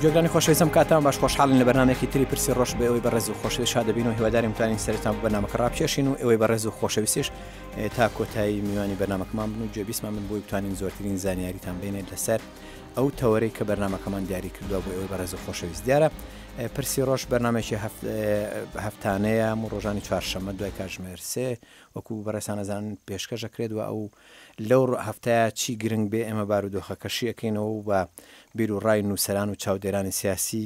جۆگرانی خۆشەویستم کاتان باش خۆشحاڵن لە بەرنامێکی تری پرسی ڕۆژ بە ئەوەی بەڕێز و خۆشەویست شادەبین و هیواداریم توانین سەرتان بەرنامەکە ڕابکێشین و ئەوەی بەڕێز و خۆشەویستیش تا کۆتایی میوانی بەرنامەکەمان بن و گوێبیستمان من بۆی بتوانین زۆرترین زانیاریتان بینێت لەسەر ئەو تەوەرەی کە بەرنامەکەمان دیاری کردووە بۆ ئەوەی بەڕێز و خۆشەویست دیارە پرسی ڕۆژ بەرنامێکی هەفتانەیە و ڕۆژانی چوارشەممە دوای کاتژمێر 3 وەکو بەڕێسان ئەزانن پێشکەشەکرێتەوە ئەو لەو هەفتەیە چی گرنگ بێ ئێمە بارودۆخەکەشی ئەەکەینەوە و بە بیر و ڕای نووسەران و چاودێرانی سیاسی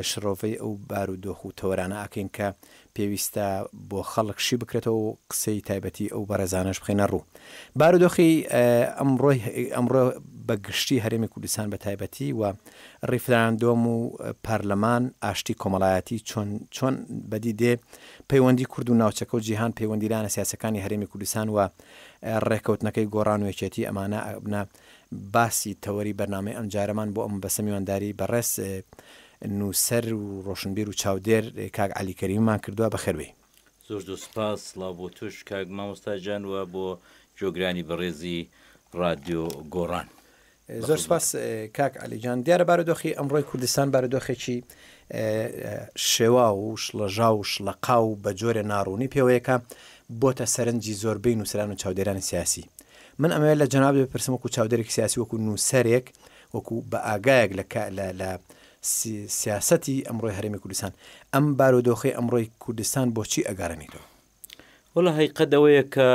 شڕۆڤەی ئەو بارودۆخ و تەوەرانە ئەکەین کە پێویستە بۆ خەڵکشی بکرێتەوە و قسەی تایبەتی ئەو بەڕێزانەش بخینە ڕوو. بارودۆخی ئەمڕۆ بەگشتی هەرێمی کوردستان بە تایبەتی و ڕیفراندۆم و پارلەمان ئاشتی کۆمەڵایەتی چۆن بەدی دێ پەیوەندی کورد و ناوچەکە و جیهان پەیوەندیرانە سیاسەکانی هەرێمی کوردستان و ڕێکەوتنەکەی گۆڕان و یەکێتی ئەمانە ئەبنە باسی تەوەری بەرنامەی ئەمجارەمان بۆ ئەم بەسە میوانداری بەڕێز نووسەر و ڕۆشنبیر و چاودێر کاک عەلی کەریممان کردووە بەخێربێ. زۆر سپاس سڵاو بۆ توش کاک مامۆستا جان وە بۆ جۆگرانی بەڕێزی رادیۆ گۆڕان. زۆر سپاس کاک عەلیجان. دیارە بارودۆخی ئەمڕۆی کوردستان بارودۆخێکی شێوا و شڵەژا و شڵەقا و بە جۆرە ناڕوونی پێوەیەکە بۆتە سەرنجی زۆربەی نووسەران و چاودێرانی سیاسی. من ئەمەوێت لە جەناب بپرسم وەکو چاودێرێکی سیاسی وەکو نووسەرێک وەکو بە ئاگایەک لە سیاسەتی ئەمڕۆی هەرێمی کوردستان ئەم بارودۆخی ئەمڕۆی کوردستان بۆچی ئەگەڕێنیتەوە؟ وەڵا حقیقەتەوەیە کە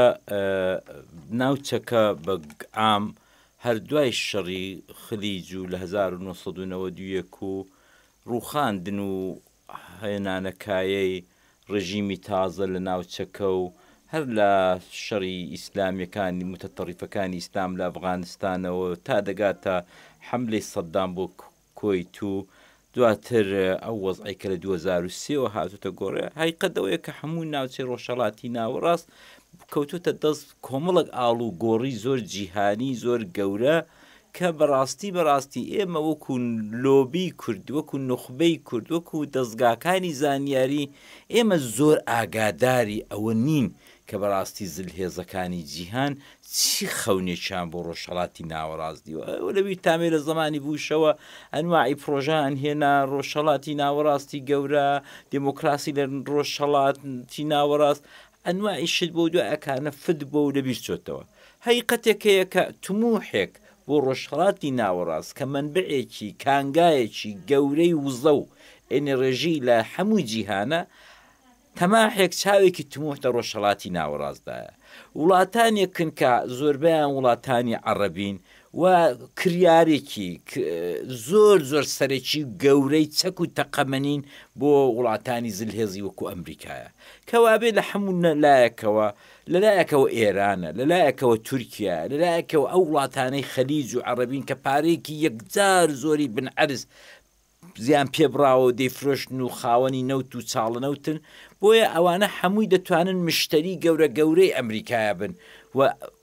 ناوچەکە بە عام هەردوای شەڕی خلیج و لە 1992 و ڕووخاندن و هێنانەکایەی ڕژیمی تازە لە ناوچەکە و هەر لە شەڕی ئیسلامیەکانی متەتەڕیفەکانی ئیسلام لە ئەفغانستانەوە تا دەگاتە حملەی سەددام بۆ کۆیت و دواتر ئەو وەزعی کە لە 2023 هاتوتە گۆڕێ حقیقەتەوەیە کە هەموو ناوچەی ڕۆژهەڵاتی ناوەڕاست کەوتوتە دەست کۆمەڵک ئاڵ و گۆڕی زۆر جیهانی زۆر گەورە کە بەڕاستی ئێمە وەکو لۆبی کورد وەکو نخبەی کورد وەکو دەستگاکانی زانیاری ئێمە زۆر ئاگاداری ئەوە نین کە بەڕاستی زلهێزەکانی جیهان چی خەونێکیان بۆ ڕۆژهەڵاتی ناوەڕاست دیوە لەوی تامێ لە زمانی بووشەوە ئەنواعی پرۆژان هێنا ڕۆژهەڵاتی ناوەڕاستی گەورە دموکراسی لە ڕۆژهەڵاتی ناوەڕاست ئەنواعی شت بۆ دوایەکانە فت بۆ و لەبیر چۆتەوە. حقیقەتێکەیە کە تموحێک بۆ ڕۆژهەڵاتی ناوەڕاست کە منبعێکی کانگایەکی گەورەی وزە و ئێنێڕژی لە هەموو جیهانە تەماحێک چاوێکی تموحتە ڕۆژهەڵاتی ناوەڕاستدایە. وڵاتانێکن کە زۆربیان وڵاتانی عەرەبین و کریارێکی زۆر سەرەکی گەورەی چەک و تەقەمەنین بۆ وڵاتانی زلهێزی وەکو ئەمریکایە کەوابێ لە هەموو لایەکەوە لەلایەکەوە ئێرانە لەلایەکەوە تورکیا لەلایەکەوە ئەو وڵاتانەی خەلیج و عەرەبین کە پارەیەکی یەکجار زۆری بنعرز زیان پێبراوە و دەیفرۆشتن و خاوەنی نەوت و چاڵەنەوتن بۆیە ئەوانە هەمووی دەتوانن مشتری گەورەی ئەمریکایە بن و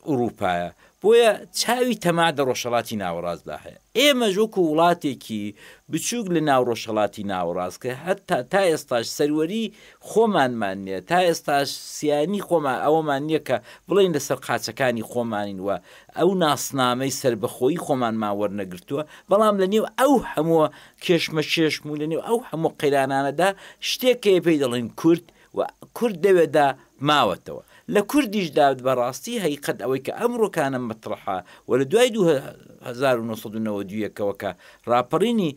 ئوروپایە بۆیە چاوی تەمادە ڕۆژهەڵاتی ناوەڕاستدا هەیە. ئێمە ژۆکو وڵاتێکی بچووک لە ناو ڕۆژهەڵاتی ناوەڕاست کە هەتا تا ئێستاش سەروەری خۆمانمان نییە تا ئێستاش سیانی خۆمان ئەوەمان نییە کە بڵێن لەسەر قاچەکانی خۆمانین وە ئەو ناسنامەی سربەخۆیی خۆمانمان وەرنەگرتووە بەڵام لە نێو ئەو هەموو کێشمە چێشم و لە نێو ئەو هەموو قەیرانانەدا شتێکەیە پێی دەڵێن کورد و کورد دەوێدا ماوەتەوە. لە کوردیشدا بەڕاستی حقیقەت ئەوەی کە ئەمڕۆکانە مەترحە و لە دوای 1992ەوە کە ڕاپەڕینی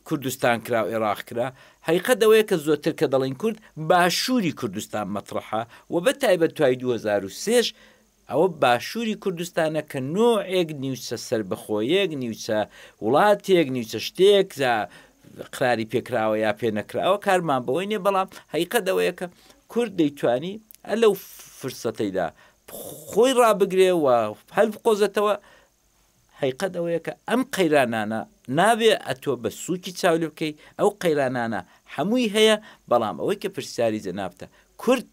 کوردستان کرا و عێراق کرا حقیقەت ئەوەیە کە زۆرتر کە دەڵێن کورد باشووری کوردستان مەترحە و بەتایبەت دوای 2023 ئەوە باشووری کوردستانە کە نوعێک نیوچە سربەخۆیەک نیوچە وڵاتێک نیوچە شتێک قراری پێکراوە یا پێ نەکراوە کارمان بەوەی نیە بەڵام حقیقەت ئەوەیە کە کورد دەیتوانی لەو فرسەتەیدا خۆی ڕابگرێ و هەلف قۆزێتەوە. حقیقەت ئەوەیە کە ئەم قەیرانانە نابێ ئەتۆ بە سووکی چاولی بکەی ئەو قەیرانانە هەمووی هەیە بەڵام ئەوەی کە پرسیاری جەنابتە کورد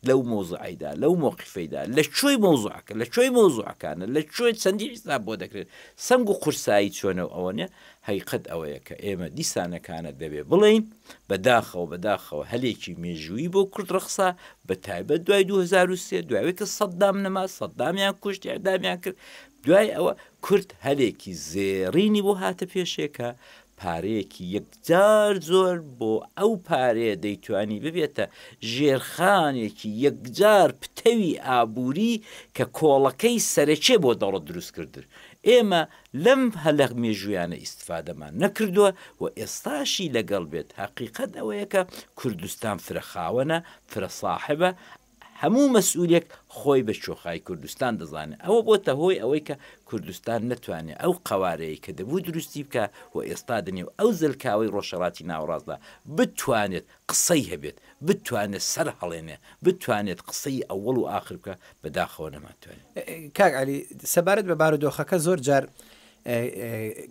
لەو مۆزوعیدا لەو مۆقیفەیدا لە کوێی مۆزوعەکە لە کوێی مۆزوعەکانە لە کوێ چەندی حساب بۆ دەکرێت سەنگ و قورسایی چۆنە ئەوە نیە. حقیقەت ئەوەیە کە ئێمە دیسانەکانە دەبێ بڵین بەداخەوە هەلێکی مێژووی بۆ کورد ڕەخسا بە تایبەت دوای 2023 دوایەوەی کە سەددام نەما سەددامیان کوشت ئەدامیان کرد دوای ئەوە کورد هەلێکی زێڕینی بۆ هاتە پێشێکە پارەیەکی یەکجار زۆر بۆ ئەو پارەیە دەیتوانی ببێتە ژێرخانێکی یەکجار پتەوی ئابووری کە کۆڵەکەی سەرەکێ بۆ دەوڵەت دروستکردن. ئێمە لەم هەلە مێژویانە ئیستفادەمان نەکردووە و ئێستاشی لەگەڵ بێت. حەقیقەت ئەوەیە کە کوردستان فرەخاوەنە، فرەساحبە، هەموو مەسئولێک خۆی بە شۆخای کوردستان دەزانێت. ئەوە بۆتە هۆی ئەوەی کە کوردستان نەتوانێت ئەو قەوارەیە کە دەبوو دروستی بکە و ئێستا دنیا و ئەو زلکاوی ڕۆژهەڵاتی ناوەڕاستدا بتوانێت قسەی هەبێت، بتوانێت سەر هەڵێنێ، بتوانێت قسەی ئەوەڵ و ئاخر بکە بەداخەوە نەماتوانێت. کاک عەلی، سەبارەت بە بارودۆخەکە زۆر جار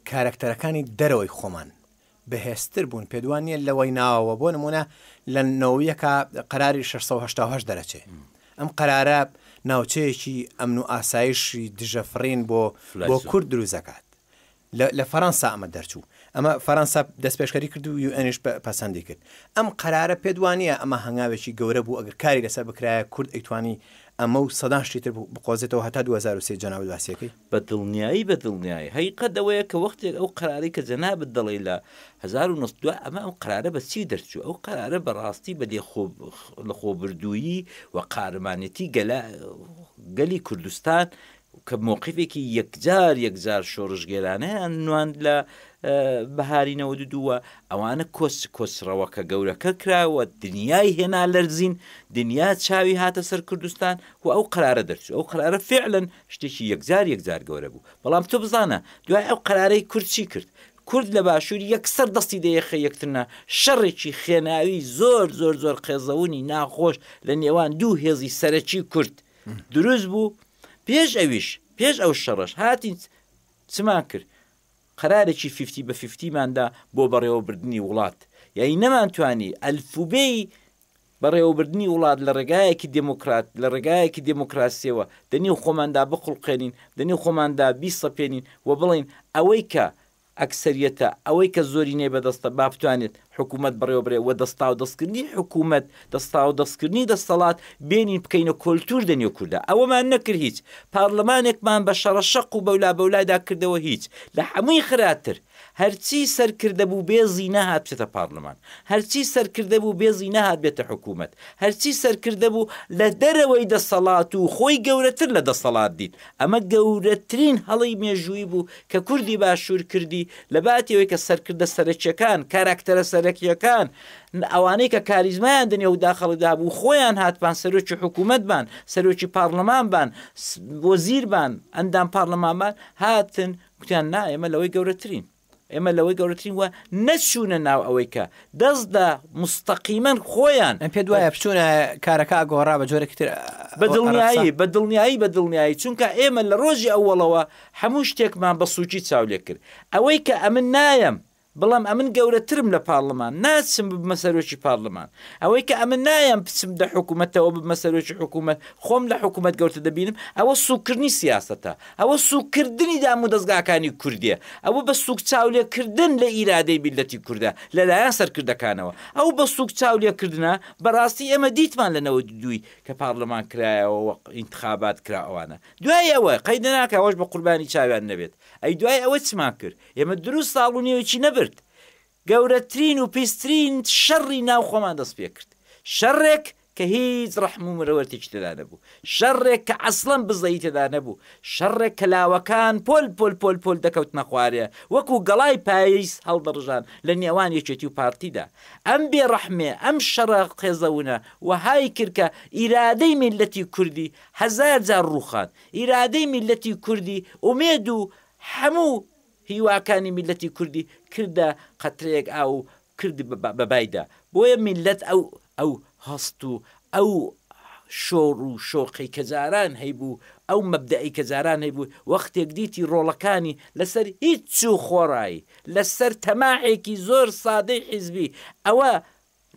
کارکتەرەکانی دەرەوەی خۆمان بەهێزتر بوون، پێدوان نیە لەوەی ناوەوە. بۆ نمونە لە نەوەیەکە قەراری 688 دەرەچێ. ئەم قەرارە ناوچەیەکی ئەمن و ئاسایشی دژەفڕین بۆ کورد دروست دەکات. لە فەڕەنسا ئەمە دەرچوو، ئەمە فەڕەنسا دەستپێشکەری کرد و یوئێنیش پەسەندی کرد. ئەم قەرارە پێدوانیە ئەمە هەنگاوێکی گەورە بوو، ئەگەر کاری لەسەر بکرایە کورد ئەیتوانی ئەمە و سەدان شتیتر بقۆزێتەوە هەتا 2023 جەناب باسیەکەی. بەدڵنیایی هەیقەت ئەوەیە کە وەختێک ئەو قەراری کە جەنابت دەڵێ لە 1992 ئەمە ئەو قەرارە بە چی دەرچوو؟ ئەو قەرارە بەڕاستی بە لە خۆبردوویی و قارمانەتی گەلی کوردستان کە مووقفێکی یەکجار شۆڕژگێرانەیان نوان لە بەهارینەوە دووە، ئەوانە کۆسڕەوەکە گەورەکە کراوە، دنیای هێنا لەرزین، دنیا چاوی هاتە سەر کوردستان و ئەو قەرارە دەرچوو. ئەو قەرارە فعلەن شتێکی یەکجار گەورە بوو. بەڵام تۆ بزانە دوای ئەو قەرارەی کورد چی کرد؟ کورد لە باشووری یەکسەر دەستی دەیەخە یەکترنا شەڕێکی خێناوی زۆر قێزەوونی ناخۆش لە نێوان دوو هێزی سەرەکی کورد دروست بوو. پێش ئەو شەڕەش هاتین چمان کرد؟ قەرارێکی 50-50 ماندا بۆ بەڕێوەبردننی وڵات. یعنی نەمانتوانی ئەلفوبەی بەڕێوەبردننی وڵات لە ڕێگایەکی دموکرات، لە ڕێگایەکی دموکراسیەوە دەنیو خۆماندا بقڵقێنین، دەنیو خۆماندا بیسەپێنین و بڵین ئەوەی کە ئەکسەریەتە، ئەوەی کە زۆری نێ بەدەستە با بتوانێت حکوومەت بەڕێوەبرێ و دەستا و دەستکردنی حکوومەت، دەستا و دەستکردنی دەسەڵات بێنین بکەینە کۆلتور دەنیو کووردا. ئەوەمان نەکرد هیچ. پارلەمانێکمان بە شەڕەشەق و بەولابەولایدا کردەوە هیچ. لە هەمووی خراتر هەرچی سەرکردە بوو بێزی نەهات بچێتە پارلەمان، هەرچی سەرکردە بوو بێزی نەهات بێتە حکوومەت، هەرچی سەرکردە بوو لە دەرەوەی دەسەڵات و خۆی گەورەتر لە دەسەڵات دیت. ئەمە گەورەترین هەڵی مێژووی بوو کە کوردی باشوور کردی لە باتیەوەی کە سەرکردە سەرەکیەکان، کاراکتەرە سەرەکیەکان، ئەوانەی کە کاریزمایان دنیا و داخەڵدا بوو خۆیان هاتبان سەرۆکی حکوومەت بان، سەرۆکی پارلەمان بان، وەزیر بان، ئەندام پارلەمانمان هاتن گوتیان نا ئێمە لەوەی گەورەترین، ئێمە لەوەی گەورەترین وە نەچوونە ناو ئەوەی کە دەستدا مستەقیمەن خۆیان پێ دوایە بچوونە کارەکە گۆڕا بە جۆرەی تر بەدڵنیایی چونکە ئێمە لە ڕۆژی ئەوڵەوە هەموو شتێکمان بە سوچی چاولێ کرد. ئەوەی کە ئەمن نایم بەڵام ئەمن گەورەترم لە پارلەمان ناچم بمە سەرۆکی پارلەمان، ئەوەی کە ئەمن نایم بچم دە حکوومەتەوە بمە سەرۆکی حکوومەت، خۆم لە حکوومەت گەورتە دەبینم. ئەوە سوکردنی سیاسەتە، ئەوە سوکردنی دام و دەستگاکانی کوردیە، ئەوە بە سوک چاولێکردن لە ئیرادەی میلەتی کووردە لەلایەن سەرکردەکانەوە. ئەو بە سوک چاولێکردنە بەڕاستی ئێمە دیتمان لەنەوە دووی کە پارلەمان کرایەوە ئینتخابات کراوانە. دوای ئەوە قەید ناکە ئەوەش بە قوربانی چاویان نەبێت. ئەی دوای ئەوە چمان کرد؟ ئێمە دروست ساڵ و نێوەی نەبرد، گەورەترین و پیسترین شەڕی ناو خۆمان دەست پێ کرد. شەڕێک کە هیچ ڕەحم و مرەوەرتێکی تێدا نەبوو، شەڕێک کە ئەسڵەن بزەی تێدا نەبوو، شەڕێک کە لاوەکان پۆل دەکەوتنە خوارێ وەکو گەڵای پاییز هەڵدەڕژان لە نێوان یەکێتی و پارتیدا. ئەم بێڕەحمێ، ئەم شەڕە قێزەونە وهای کرد کە ئیرادەی میلەتی کوردی هەزار جار ڕووخان، ئیرادەی میلەتی کوردی ئومێد و هەموو هیواکانی میلەتی کوردی کردە قەترەیەک ئاو کردی بەبایدا. بۆیە میلەت ئەو هەست و ئەو شۆڕ و شۆقی کەجاران هەیبوو، ئەو مەبدەئی کەجاران هەیبوو وەختێک دیتی ڕۆڵەکانی لەسەر هیچ چوو خۆڕایی، لەسەر تەماحێکی زۆر سادەی حیزبی ئەوە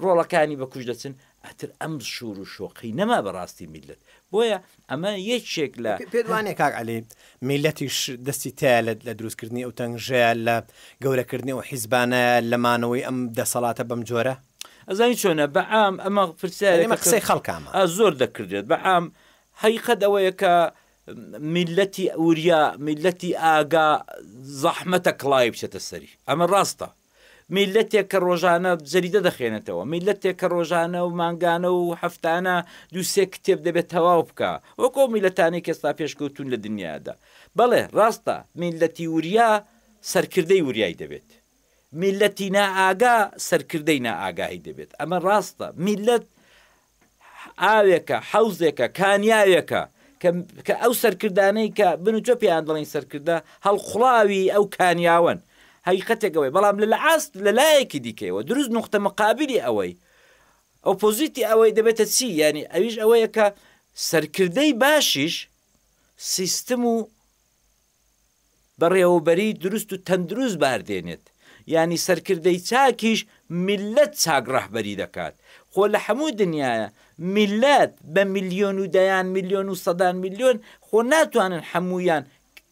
ڕۆڵەکانی بەکوش دەچن. ئەتر ئەم شور و شۆقی نەما بەڕاستی میلەت. بۆیە ئەمە یەکێک لە پێدوانێک کاک عەلی میلەتیش دەستی تایە لە دروستکردنی ئەو تەنگژەیە لە گەورەکردنی و حیزبانە لەمانەوەی ئەم دەسەڵاتە بەم جۆرە. ئەزانی چۆنە بەعام ئەمە پرسیارێمە قسەی خەڵکامە زۆر دەکردێت. بەعام حەقیقەت ئەوەیە کە میلەتی ئەوریا، میلەتی ئاگا زەحمەتە کڵای بچێتە سەری. ئەمە ڕاستە، میلەتێک کە ڕۆژانە جەریدە دەخێنێتەوە، میلەتێک کە ڕۆژانە و مانگانە و هەفتانە دووسێ کتێب دەبێت تەواو بکە، وەکۆ میلەتانی کەستا پێشکەوتون لە دنیادا. بەڵێ ڕاستە میلەتی وریا سەرکردەی وریایی دەبێت، میلەتی نائاگا سەرکردەی نائاگاهی دەبێت. ئەمە ڕاستە. میلەت ئاوێکە، حەوزێکە، کانیاوێکە کە ئەو سەرکردانەی کە بنوچۆ پێیان دەڵین سەرکردە هەڵخڵاوی ئەو کانیاون حقیقەتێکەوەی، بەڵام لە عاست لە لایەکی دیکەوە دروست نقطە مقابلی ئەوەی ئۆپۆزیتی ئەوەی دەبێتە چی؟ ینی ئەویش ئەوەیە کە سەرکردەی باشیش سیستم و بەڕێوەبەری دروست و تەندروست باردێنێت، ینی سەرکردەی چاکیش میلەت چاک ڕەهبەری دەکات. خۆ لە هەموو دنیاە میلەت بە میلیۆن و دەیان میلیۆن و سەدان میلیۆن خۆ ناتوانن هەمویان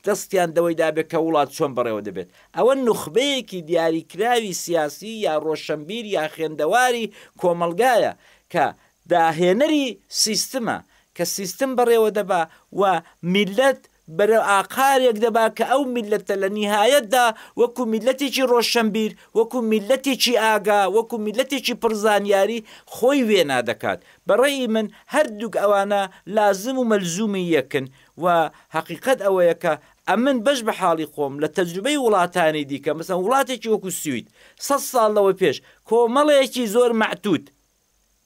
دەستیان دەوەی دابێت کە وڵات چۆن بەڕێوە دەبێت. ئەوە نوخبەیەکی دیاریکراوی سیاسی یا ڕۆشنبیر یا خوێندەواری کۆمەلگایە کە داهێنەری سیستمە، کە سیستم بەڕێوە دەبا و میلەت بەرە ئاقارێک دەبا کە ئەو میلەتە لە نیهایەتدا وەکو میلەتێکی ڕۆشنبیر، وەکو میلەتێکی ئاگا، وەکو میلەتێکی پڕزانیاری خۆی وێنا دەکات. بەڕێی من هەردووک ئەوانە لازم و مەلزومی یەکن و حقیقەت ئەوەیە کە ئەمن بەش بە حاڵی خۆم لە تەجروبەی وڵاتانی دیکە مثلا وڵاتێکی وەکو سوید 100 ساڵ لەوە پێش کۆمەڵەیەکی زۆر مەعتوت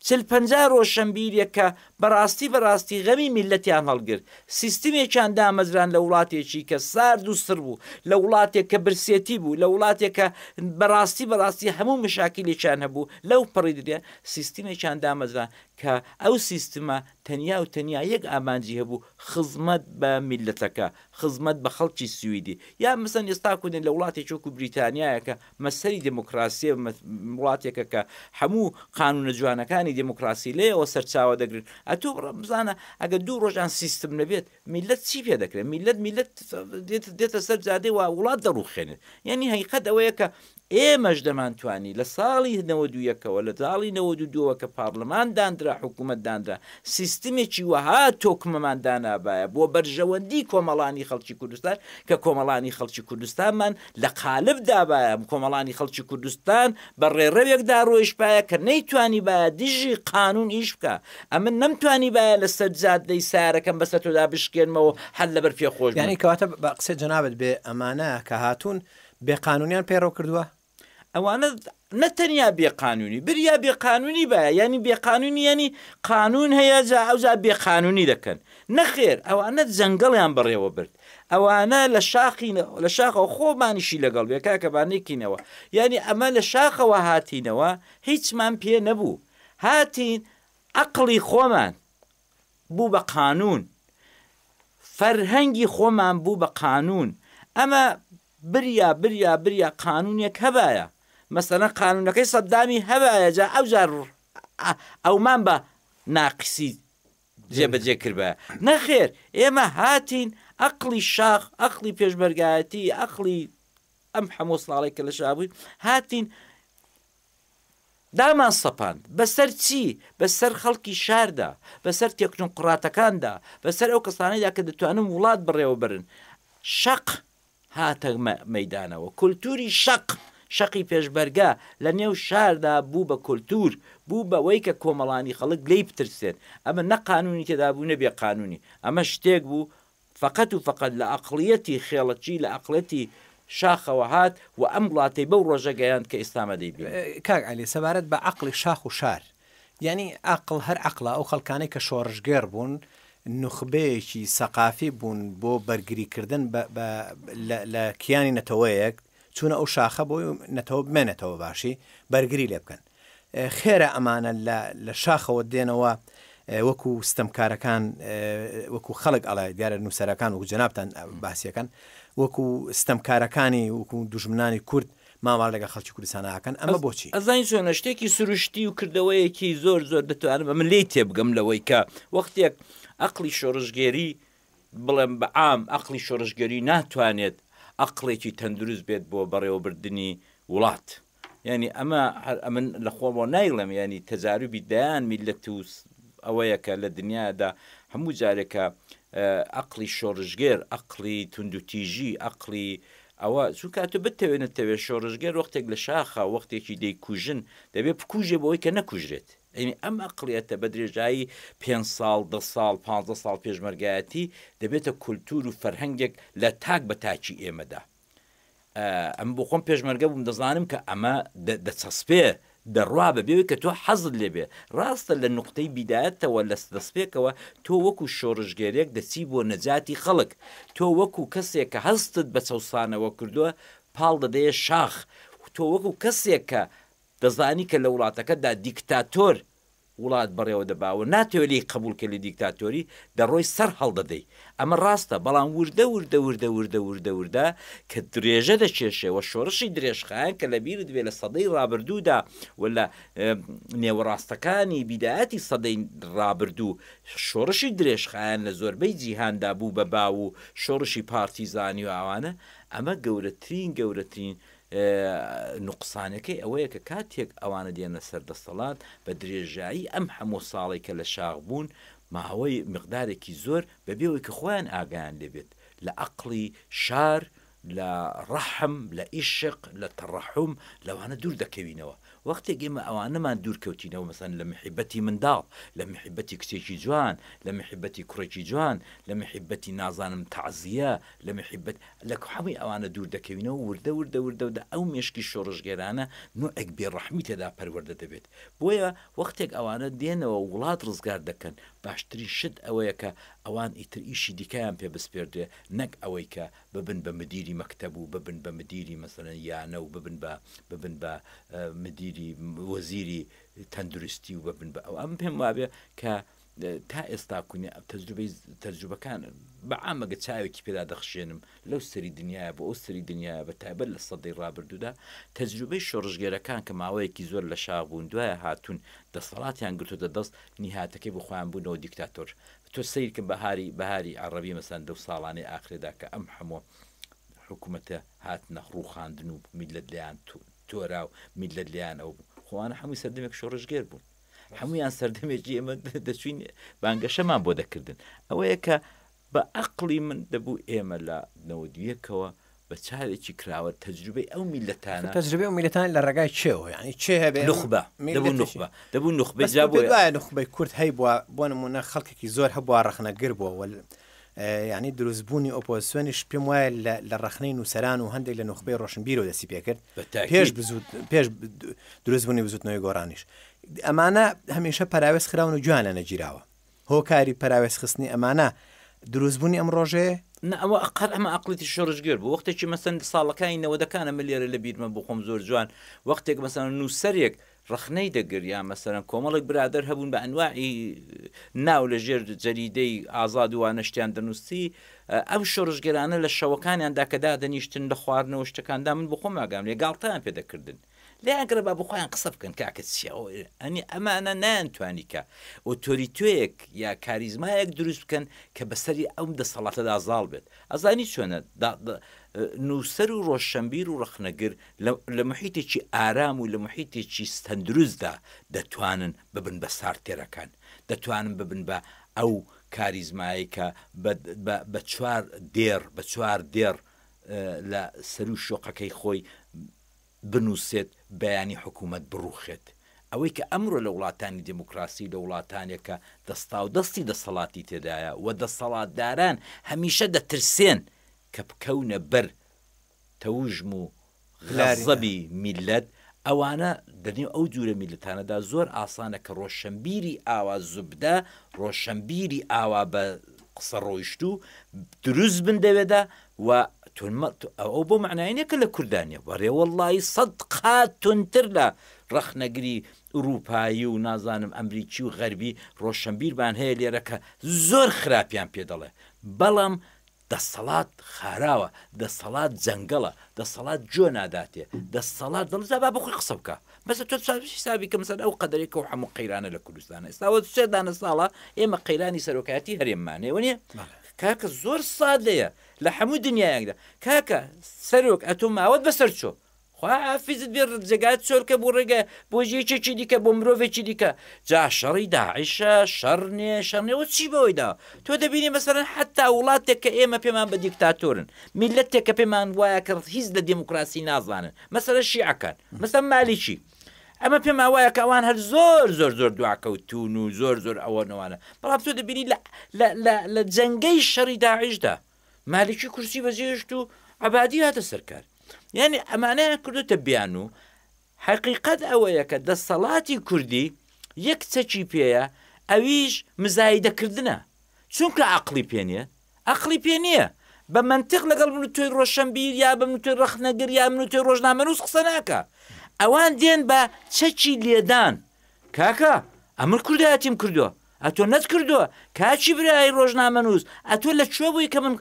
40-50 ڕۆشنبیرێکە بەڕاستی غەمی میلەتیان هەڵگرت، سیستمێکیان دامەزران لە وڵاتێکی کە سارد و سڕ بوو، لە وڵاتێک کە برسێتی بوو، لە وڵاتێک کە بەڕاستی هەموو مشاکلێکیان هەبوو لەو پڕی درێ سیستمێکیان دامەزران کە ئەو سیستمە تەنیا و تەنیا یەک ئامانجی هەبوو خزمەت بە میلەتەکە، خزمەت بە خەڵکی سویدی. یا مەسەن ئێستا کودێن لە وڵاتێک وەکو بریتانیایەکە مەسەری دموکراسی وڵاتێکە کە هەموو قانونە جوانەکانی دموکراسی لێەوە سەرچاوە دەگرن. ئەتۆ بزانە ئەگە دوو ڕۆژان سیستم نەبێت میلەت چی پێ دەکرێت؟ میلەت دێتە سەر جادەی و وڵات دەڕوخێنێت. یعنی حقیقەت ئەوەیە کە ئێمەش دەمانتوانی لە ساڵی 92ەوە لە ساڵی 92ەوە کە پارلەمان دانرا حکوومەت دانرا سیستمێکی وەها تۆکمەمان دانابایە بۆ بەرژەوەندی کۆمەڵانی خەڵکی کوردستان کە کۆمەڵانی خەڵکی کوردستانمان لە قالب دابایە. کۆمەڵانی خەڵکی کوردستان بە ڕێڕەوێکدا ڕۆیشپایە کە نەیتوانی باە دژی قانون ئیش بکە. ئەمن نەمتوانی باە لە سەر جادەی سارەکەم بەسەر تۆدا بشکێنمەوە هەر لەبەر پێ خۆش. یعنی کەواتە بە قسە جەنابەت بێ ئەمانە کە هاتوون بێقانونیان پێڕەو کردووە؟ ئەوانە نەتەنیا بێقانونی بریا بێقانونی بە ینی بێقانونی ینی قانون هەیە جا ئەوجا بێقانونی دەکەن. نەخێر ئەوانە جەنگەڵیان بەڕێوە برد، ئەوانە لە شاخەوە خۆمانیشی لەگەڵ بێکا کە بانێکینەوە. ینی ئەمە لە شاخەوە هاتینەوە هیچمان پێ نەبوو، هاتین عەقڵی خۆمان بوو بە قانون، فەرهەنگی خۆمان بوو بە قانون. ئەمە بریا قانونێک هەبایە، مەسەلەن قانونەکەی سەددامی هەبایە جا ئەوجار ئەومان بە ناقیسی جێبەجێ کردبە. نەخێر ئێمە هاتین عەقڵی شاخ، عەقڵی پێشبەرگایەتی، عەقڵی ئەم هەموو ساڵێک کە لە شابووین هاتین دامان سەپاند. بەسەر چی؟ بەسەر خەڵکی شاردا، بەسەر تێکنۆقڕاتەکاندا، بەسەر ئەو کەسانەیدا کە دەتوانن وڵات بڕێوە برن. شەق هاتە مەیدانەوە، کولتوری شەقی پێشبەرگا لە نێو شاردا بوو بە کولتور، بوو بەوەی کە کۆمەڵانی خەڵک لی بترسێن. ئەمە نە قانونی تێدا بوو نەبێ قانونی، ئەمە شتێک بوو فقط و فقط لە عەقڵیەتی خێڵەکی لە عەقڵەتی شاخەوە هات و ئەم وڵاتەی بەو ڕۆژە گەیاند کە ئێستامە دەیبین. کاک عەلی سەبارەت بە عەقڵی شاخ و شار، یعنی عەقڵ هەر عەقڵە ئەو خەڵکانەی کە شۆڕژگێر بوون نوخبەیەکی سەقافی بوون بۆ بەرگریکردن لە کیانی نەتەوەیەک چونە ئەو شاخە بۆی نەتەوە بمێنێتەوە باشی بەرگری لێ بکەن. خێرە ئەمانە لە شاخەوە دێنەوە وەکو ستەمکارەکان، وەکو خەڵک ئەڵای دیارە نووسەرەکان وەکو جەنابتان باسیەکەن، وەکو ستەمکارەکانی وەکو دوژمنانی کورد ماوەڵ لەگە خەڵکی کوردستانەکەن. ئەمە بۆچی؟ ئەزانی چۆنە شتێکی سروشتی و کردەوەیەکی زۆر دەتوانم من لێی تێبگەم لەوەی کە وەختێک عەقڵی شۆڕژگێری بڵێم بە عام عەقڵی شۆڕژگەری ناتوانێت عەقڵێکی تەندروست بێت بۆ بەڕێوەبردننی وڵات. ینی ئەمە من لە خۆمەوە نایڵم، ینی تەجاروبی دایان میلەت و ئەوەیە کە لە دنیادا هەموو جارێکە عەقڵی شۆڕژگێر، عەقڵی توندوتیژی، عەقڵی ئەوە چونکاتە بتەوێنێتەوێت شۆڕژگەر وەختێک لە شاخە وەختێکی دەیکوژن دەبێت بکوژێ بەوەی کە نەکوژرێت. ئەم ئەقلیەتە بە درێژایی 5 ساڵ 10 ساڵ 15 ساڵ پێشمەرگایەتی دەبێتە کولتور و فەرهەنگێک لە تاک بە تاچی ئێمەدا. ئەم بۆ خۆم پێشمەرگە بووم دەزانم کە ئەمە دەچەسپێ دەڕوا بەبێ کە تۆ حەزت لێبێ ڕاستە لە نقطەی بیدایەتەوە لە دەستپێکەوە تۆ وەکو شۆڕژگەرێک دەچی بۆ نەجاتی خەڵک، تۆ وەکو کەسێک کە هەستت بە چەسانەوە کردووە پاڵ دەدەیە شاخ، تۆ وەکو کەسێک کە دەزانی کە لە وڵاتەکەدا دیکتاتۆر وڵات بەڕێوە دەباوە ناتوێت لی قبولکە لە دیکتاتۆری دەڕۆی سەر هەڵدەدەی. ئەمە ڕاستە، بەڵام وردە کە درێژە دەکێشێەوە شۆڕشی درێژخایەن کە لە بیرت بێ لە سەدەی ڕابردوودا و لە نێوەڕاستەکانی بیدایەتی سەدەی ڕابردوو شۆڕشی درێژخایەن لە زۆربەی جیهاندا بوو بە باو و شۆڕشی پارتیزانی و ئەوانە. ئەمە گەورەترین نوقسانەکەی ئەوەیە کە کاتێک ئەوانە دێنە سەر دەسەڵات بە درێژایی ئەم هەموو ساڵی کە لە شاغ بوون ماوەی مقدارێکی زۆر بەبێەوەی کە خۆیان ئاگیان لێبێت لە عەقڵی شار، لە ڕەحم، لە ئیشق، لە تەڕەحوم لەوانە دوور دەکەوینەوە. وەختێک ئێمە ئەوانەمان دوورکەوتینەوە مەسەن لە محیبەتی منداڵ، لە محیبەتی کچێکی جوان، لە محیبەتی کوڕێکی جوان، لە محیبەتی نازانم تەعزیە، لە محیبەت لە هەمووی ئەوانە دوور دەکەوینەوە وردە ئەو مێشکی شۆڕژگێرانە نوعێک بێڕەحمی تێدا پەروەردە دەبێت. بۆیە وەختێک ئەوانە دێنەوە وڵات ڕزگار دەکەن باشترین شت ئەوەیە کە ئەوان ئیتر ئیشی دیکەیان پێ بسپێردێ، نەک ئەوەی کە ببن بە مدیری مەکتەب و ببن بە مدیری مەسەلەن یانە و ببن بە مدیری وەزیری تەندروستی و ببن بە ئەو. ئەم پێم وابێ کە تا ئێستا کوێ تەجروبەکان بەعامەگە چاوێکی پێدا دەخشێنم لەو سەری دنیاە بۆ ئەو سەری دنیاە بە تایبەت لە سەدەی ڕابردوودا تەجروبەی شۆڕژگێرەکان کە ماوەیەکی زۆر لە شاغ بوون دوایە هاتوون دەسەڵاتیان گرتوتە دەست نیهاتەکەی بۆ خۆیان بوونەوە دیکتاتۆر. تۆ سیرکە بەهاری عەرەبی مەسەن دەو ساڵانەی ئاخرێدا کە ئەم هەموو حکوومەتە هاتنە ڕووخاندن و میلەت لیان تۆرا و میلەت لیان ئەو خۆوانە هەمووی سەردەمێک شۆڕژگێر بوون، هەمویان سەردەمێکی ئێمە دەچوین بانگەشەمان بۆ دەکردن. ئەوەیە کە بە عەقڵی من دەبوو ئێمە لە 91ەوە بە چارێکی کراوە تەجروبەی ئەو میلەتانە تەجروبەی ئەو میلەتان لە ڕێگای چێەوە یعنی چێ هەبێ دەبوو نوخبە نوخبەی کورد هەی بۆ نمونە خەڵکێکی زۆر هەبووە ڕەخنەگر بووە یعنی دروستبوونی ئۆپۆزیسیۆنیش پێم وایە لە ڕەخنەی نووسەران و هەندێک لە نوخبەی ڕۆشنبیرەوە دەستی پێکرد پێش دروستبوونی بزوتنەوەی گۆڕانیش. ئەمانە هەمیشە پەراوێز خراون و جوانە نەگیراوە هۆکاری پەراوێز خستنی ئەمانە دروستبوونی ئەم ڕۆژەیە ئەوە ئەقەر ئەمە عەقڵێتی شۆڕژگێر بوو. وەختێکی مەسەن ساڵەکانی 90ەکانە ملێرە لە بیرمە بۆ خۆم زۆر جوان وەختێک مەسەن نووسەرێک ڕەخنەی دەگریان مەسەرەن کۆمەڵێک برادر هەبوون بە ئەنواعی ناو لە ژێر جەریدەی ئازاد وانە شتیان دەنووسی ئەم شۆڕژگێرانە لە شەوەکانیاندا کە دادەنیشتن لە خواردنەوە شتەکاندا من بۆ خۆم ئاگام لێگاڵتەیان پێدەکردن لێیانگرە با بخۆیان قسە بکەن کاکە چیەوە ئەنی ئەمانە نایانتوانی کە ئۆتۆریتۆیەک یا کاریزمایەک دروست بکەن کە بەسەری ئەم دەسەڵاتەدا زاڵ بێت. ئەزانی چۆنە نووسەر و ڕۆژشەمبیر و ڕەخنەگر لە محیتێکی ئارام و لە محیتێکی تەندروستدا دەتوانن ببن بە سارتێرەکان، دەتوانن ببن بە ئەو کاریزمایی کە بە چوار دێر لە سەر و شۆقەکەی خۆی بنووسێت بەیانی حکوومەت بڕوخێت. ئەوەی کە ئەمڕۆ لە وڵاتانی دموکراسی لە وڵاتانێکە دەستا و دەستی دەسەڵاتی تێدایە و دەسەڵاتداران هەمیشە دەترسێن کە بکەونە بەر تەوژم و غەزەبی میلەت. ئەوانە دەنێ ئەو جوورە میلەتانەدا زۆر ئاسانە کە ڕۆشنبیری ئاوا زوبدە ڕۆشنبیری ئاوا بە قسە ڕۆیشتو دروست بن دەوێدا و ئەو بۆ معناینەکە لە کوردانیە وەڕێوەڵڵی 100 قات تونتر لە ڕەخنەگری ئوروپایی و نازانم ئەمریکی و غەربی ڕۆشنبیربان هەیە لێرە کە زۆر خراپیان پێ دەڵێ بەڵام دەسەڵات خاراوە، دەسەڵات جەنگەڵە، دەسەڵات جۆ ناداتێ، دەسەڵات دڵزا با بخۆی قسە بکە بەس تۆ حسابی کە مەسەن ئەو قەدەرێکە و هەموو قەیرانە لە کوردستانە ئێستاوە سێدانە ساڵە ئێمە قەیرانی سەرۆکایەتی هەرێممانەوە نیە کاکە زۆر سادەیە لە هەموو دنیایەکدا کاکە سەرۆک ئەتۆ ماوەت بەسەر چۆ خواحافیزت بێ جگات چۆرکە بۆ ڕێگە بۆ ژێکێکی دیکە بۆ مرۆڤێکی دیکە جا شەڕی داعیشە شەڕنێوە چی بەوەیدا تۆ دەبینی مەسەرەن حتا وڵاتێک کە ئێمە پێمان بە دیکتاتۆرن میلەتێک کە پێمان وایە کە هیچ لە دموکراسی نازانن مەسەرە شیعەکان مەسەر مالیکی ئەمە پێم وایە کە ئەوان هەر زۆر دواکەوتون و زۆر ئەوەنەوانە بەڵام تۆ دەبینی لە جەنگەی شەڕی داعیشدا مالیکی کورسی بەجێشت و عەبادی هاتە سەرکار یعنی ئەمانەیان کردوتە بیان و حقیقەت ئەوەیە کە دەسەڵاتی کوردی یەک چەکی پێیە ئەویش مزایدەکردنە چونکە عەقڵی پێ نییە بە منتیق لەگەڵ من توی ڕۆشنبیر یا بە من توی ڕەخنەگر یا من توی ڕۆژنامەنووس قسە ناکە ئەوان دێن بە چەکی لێدان کاکە ئەمر کوردایەتیم کردووە ئەتۆ نەت کردووە کاچی برای ڕۆژنامەنووس ئەتۆ لەکوێ بووی کە من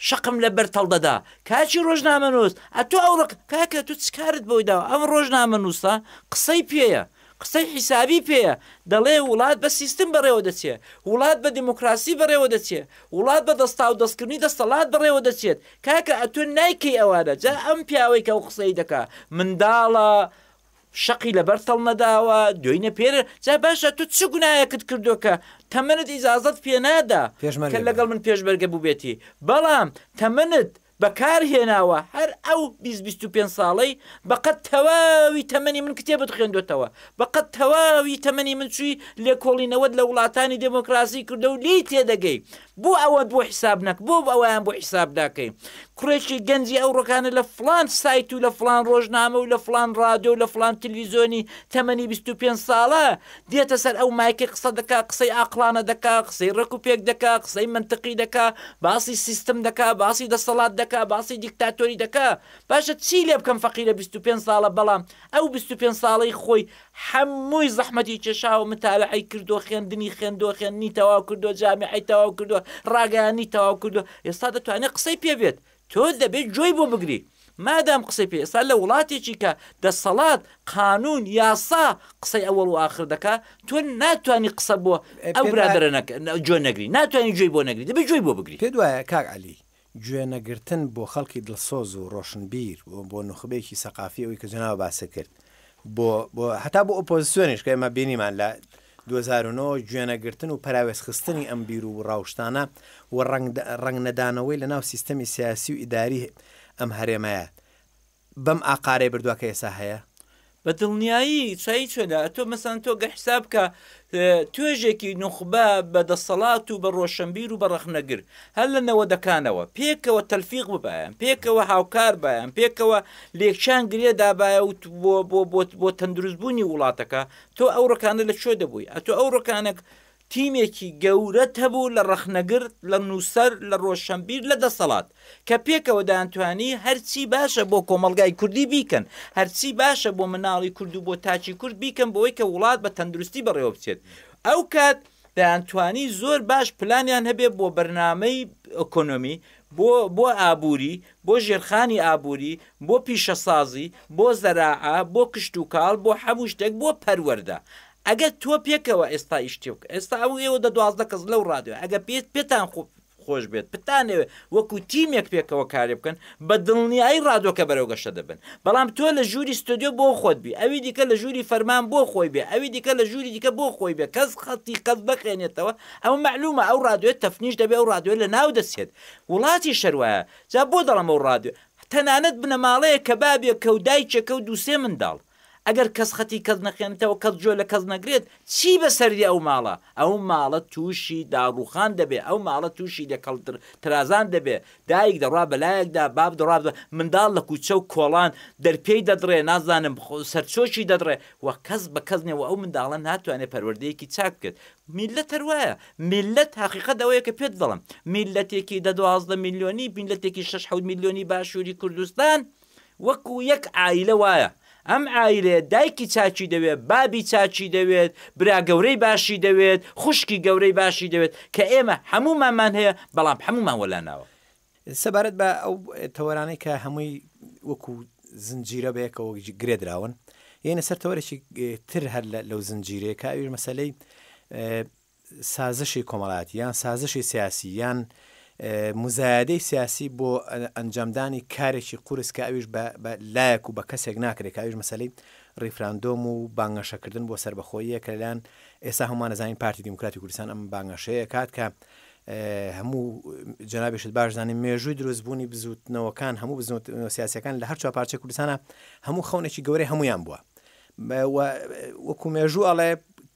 شەقم لە بەر تەڵدەدا کاچی ڕۆژنامەنووس ئەتۆ ئەوڕ کاکە تو چکارت بۆی داوە ئەم ڕۆژنامەنووسە قسەی پێیە قسەی حیسابی پێیە دەڵێ وڵات بە سیستم بەڕێوە دەچێت وڵات بە دیموکراسی بەڕێوە دەچێت وڵات بە دەستا و دەستکردنی دەسەڵات بەڕێوە دەچێت کاکە ئەتۆ نایکەی ئەوانە جا ئەم پیاوەی کە ئەو قسەی دەکا منداڵە شەقی لەبەر تەڵ نەداوە دوێنە پێرە جا باشە تو چ گوناایەکت کردو کە تەمەنت ئیزازت پێ نادا کە لەگەڵ من پێشبەرگە بووبێتی بەڵام تەمەنت بەکار هێناوە هەر ئەو 25 ساڵەی بەقەت تەواوی تەمەنی من کتێبت خوێندوێتەوە بەقەت تەواوی تەمەنی من چووی لێکۆڵینەوەت لە وڵاتانی دموکراسی کردە و لی تێدەگەی بۆ ئەوە بۆ حیساب نەک بۆ ئەویان بۆ حیساب داکەی کوڕێکی گەنجی ئەو ڕۆکانە لە فلان سایت و لە فلان ڕۆژنامە و لە فلان ڕادیۆ و لە فلان تلویزیۆنی تەمەنی 25 ساڵە دێتە سەر ئەو مایکە قسە دەکا قسەی عاقلانە دەکا قسەی ڕێک و پێک دەکا قسەی منتقی دەکا باسی سیستم دەکا باسی دەسەڵات دەکا باسی دیکتاتۆری دەکا باشە چی لێ بکەم فەقیرە 25 ساڵە بەڵام ئەو 25 ساڵەی خۆی هەمووی زەحمەتی کێشاوە متالعەی کردو خوێندنی تەواو کردو جامیعەی تەواو کردو ڕاگەیانی تەواو کردو ئێستا دەتوانێت قسەی پێ بێت تۆ دەبێت جۆی بۆ بگری مادام قسەی پێ ئێستا لە وڵاتێکی کە دەسەڵات قانون یاسا قسەی ئەوەڵ و ئاخر دەکا تۆ ناتوانانی قسە بۆ ئەو برادرە جۆ نەگری ناتوانانی جوێی بۆ نەگری دەبێت جوێی بۆ بگری پێ دوایە کاک عەلی گوێ نەگرتن بۆ خەڵکی دڵسۆز و ڕۆشنبیر بۆ نوخبەیەکی سەقافی ئەوی کە جەناوە باسە کرد بۆ هەتا بۆ ئۆپۆزیسیۆنیش کە ئێمە بینیمان لە 2009 گوێنەگرتن و پراوێزخستنی ئەم بیر و ڕاوشتانە و ڕنگ نەدانەوەی لە ناو سیستەمی سیاسی و ئیداری ئەم هەرێمەیە بەم ئاقارەی بردووەکە ئێستا هەیە بە دڵنیایی چایی چۆدا تۆ مەسان تۆ گە حساب کە توێژێکی نوخبە بە دەسەڵات و بە ڕۆشنبیر و بە ڕەخنەگر هەر لە نەوەدەکانەوە پێکەوە تەلفیق ببایەن پێکەوە هاوکار بایەن پێکەوە لێکچان گرێدابایە و بۆ تەندروستبوونی وڵاتەکە تۆ ئەو ڕەکانە لە چۆ دەبووی ئەتۆ ئەو ڕەکانێک تیمێکی گەورەت هەبوو لە ڕەخنەگر لە نووسەر لە ڕۆشنبیر لە دەسەڵات کە پێکەوە دەیانتوانی هەرچی باشە بۆ کۆمەلگای کوردی بیکەن هەرچی باشە بۆ مناڵی کورد و بۆ تاچی کورد بیکەن بۆی کە وڵات بە تەندروستی بەڕێوە بچێت ئەو کات دەیانتوانی زۆر باش پلانیان هەبێ بۆ بەرنامەی ئۆکۆنۆمی بۆ ئابووری بۆ ژێرخانی ئابووری بۆ پیشەسازی بۆ زەراعە بۆ کشتتوکاڵ بۆ هەموو شتێک بۆ پەروەردە ئەگەر تۆ پێکەوە ئێستا ئیشتێک ئێستا ئەو ئێوە 12 کەس لەو ڕادیۆ ئەگە پێتان خۆش بێت پتانەوێ وەکو تیمێک پێکەوە کارێ بکەن بە دڵنیایی ڕادۆکە بەرەو گەشە دەبن بەڵام تۆ لە ژووری ستۆدیۆ بۆ خۆت بی ئەوی دیکە لە ژووری فەرمان بۆ خۆی بێ ئەوی دیکە لە ژووری دیکە بۆ خۆی بێ کەس خەتی کەس بخێنێتەوە ئەو معلومە ئەو ڕادیۆ تەفنیش دەبێ ئەو ڕادیۆ لە ناو دەسێت وڵاتی شەروایە جا بۆ دەڵم ئەو ڕادیۆ تەنانەت بنەماڵەیە کە بابێ کە و دایکێکە و دووسێ منداڵ ئەگەر کەس خەتی کەس نەخێنێتەوە کەس جۆ لە کەس نەگرێت چی بەسەری ئەو ماڵە ئەو ماڵە تووشی داڕوخان دەبێ ئەو ماڵە تووشی لەکەڵتر ترازان دەبێ دایک دەڕوا بەلایەکدا باب دەڕا منداڵ لە کوچە و کۆڵان دەرپێی دەدڕێ نازانم سەرچۆکی دەدڕێ وە کەس بە کەس نێەوە ئەو منداڵە ناتوانێت پەروەردەیەکی چاک بکرێت میلەت هەروایە میلەت حقیقەت ئەوەیە کە پێت دەڵم میلەتێکی 12 میلیۆنی میلەتێکی 6 میلیۆنی باشووری کوردستان وەکو یەک عایلە وایە ئەم عایلێ دایکی چاچی دەوێت بابی چاچی دەوێت برا گەورەی باشی دەوێت خوشکی گەورەی باشی دەوێت کە ئێمە هەموومان هەیە بەڵام هەموومان وەلاناوە سەبارەت بە ئەو تەوەرانەی کە هەمووی وەکو زنجیرە بەیەکەوە گرێدراون یعنی سەر تەوەرێکی تر هەر لەو زنجیرەیە ئەویش مەسەلەی سازشی کۆمەڵاتی یان سازشی سیاسی یان مزایدەی سیاسی بۆ ئەنجامدانی کارێکی قورس کە ئەویش بە لایەک و بە کەسێک ناکرێت ئەویش مەسەلەی ڕیفراندۆم و بانگەشەکردن بۆ سربەخۆییە کە لەلایەن ئێستا هەمومان نەزانین پارتی دیموکراتی کوردستان ئەم بانگەشەیە کات کە هەموو جەنابێشت باش زانین مێژووی دروستبوونی بزوتنەوەکان هەموو بزوتنەوە سیاسەکان لە هەر چوار پارچەی کوردستانە هەموو خەونێکی گەورەی هەمویان بووە وەکو مێژوو ئەڵێ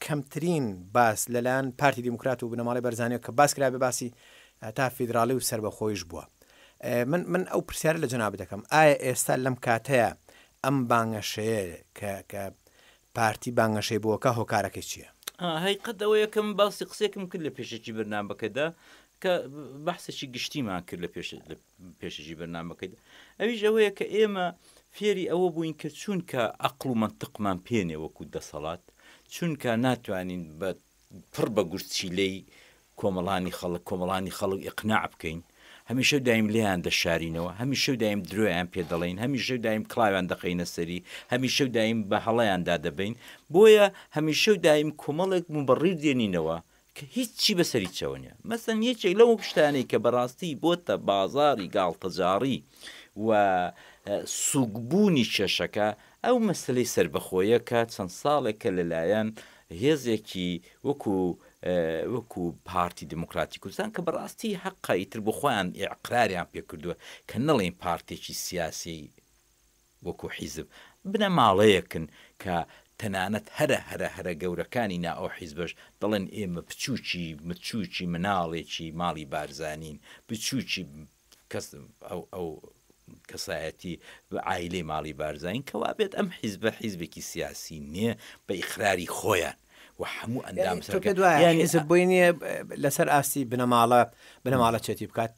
کەمترین باس لەلایەن پارتی دیموکرات و بنەماڵی بەرزانیەوە کە باس کرا بێ باسی تا فیدراڵی و سربەخۆیش بووە. من ئەو پرسیارە لە جەناب دەکەم ئایا ئێستا لەم کاتەیە ئەم بانگەشەیە کە پارتی بانگەشەی بووەکە هۆکارەکەی چییە؟ هەیقەتەوە یەکەم باسی قسێکم کرد لە پێشەکی بەرنامەکەدا کە بەحسێکی گشتیمان کرد لە پێشەکی بەرنامەکەیدا ئەویش ئەوەیە کە ئێمە فێری ئەوە بووین کە چونکە عەقڵ و مەنتیقمان پێنێ وەکو دەسەڵات چونکە ناتوانین بە پڕ بە گورچیلەی کۆمەڵانی خەڵک ئیقناع بکەین هەمیشە دایم لیان دەشارینەوە هەمیشە دایم درۆیان پێ دەڵێن هەمیشە دایم کڵاویان دەقینە سەری هەمیشە دایم بە هەڵەیاندا دەبین بۆیە هەمیشە دایم کۆمەڵێک مبەڕیر دێنینەوە کە هیچی بەسەری چەوەنیە مەسەن یەکێک لەو شتانەی کە بەڕاستی بۆتە بازاری گاڵتەجاری و سوگبوونی کێشەکە ئەو مەسلەی سربەخۆیە کە چەند ساڵێکە لەلایەن هێزێکی وەکو پارتی دموکراتی کوردستان کە بەڕاستی حەقایتر بۆ خۆیان ئیقراریان پێ کردووە کە نەڵێن پارتێکی سیاسی وەکو حیزب بنە ماڵەیەکن کە تەنانەت هەرە گەورەکانی نا ئەو حیزبەش دەڵێن ئێمە مچووکی مناڵێکی ماڵی بارزانین بچووکی کەس ئەو کەسایەتی عایلەی ماڵی بارزانین کەوا بێت ئەم حیزبە حیزبێکی سیاسی نییە بە ئیقراری خۆیان و هەموو ئەندام بووینە لەسەر ئاستی بنەماڵە چێتی بکات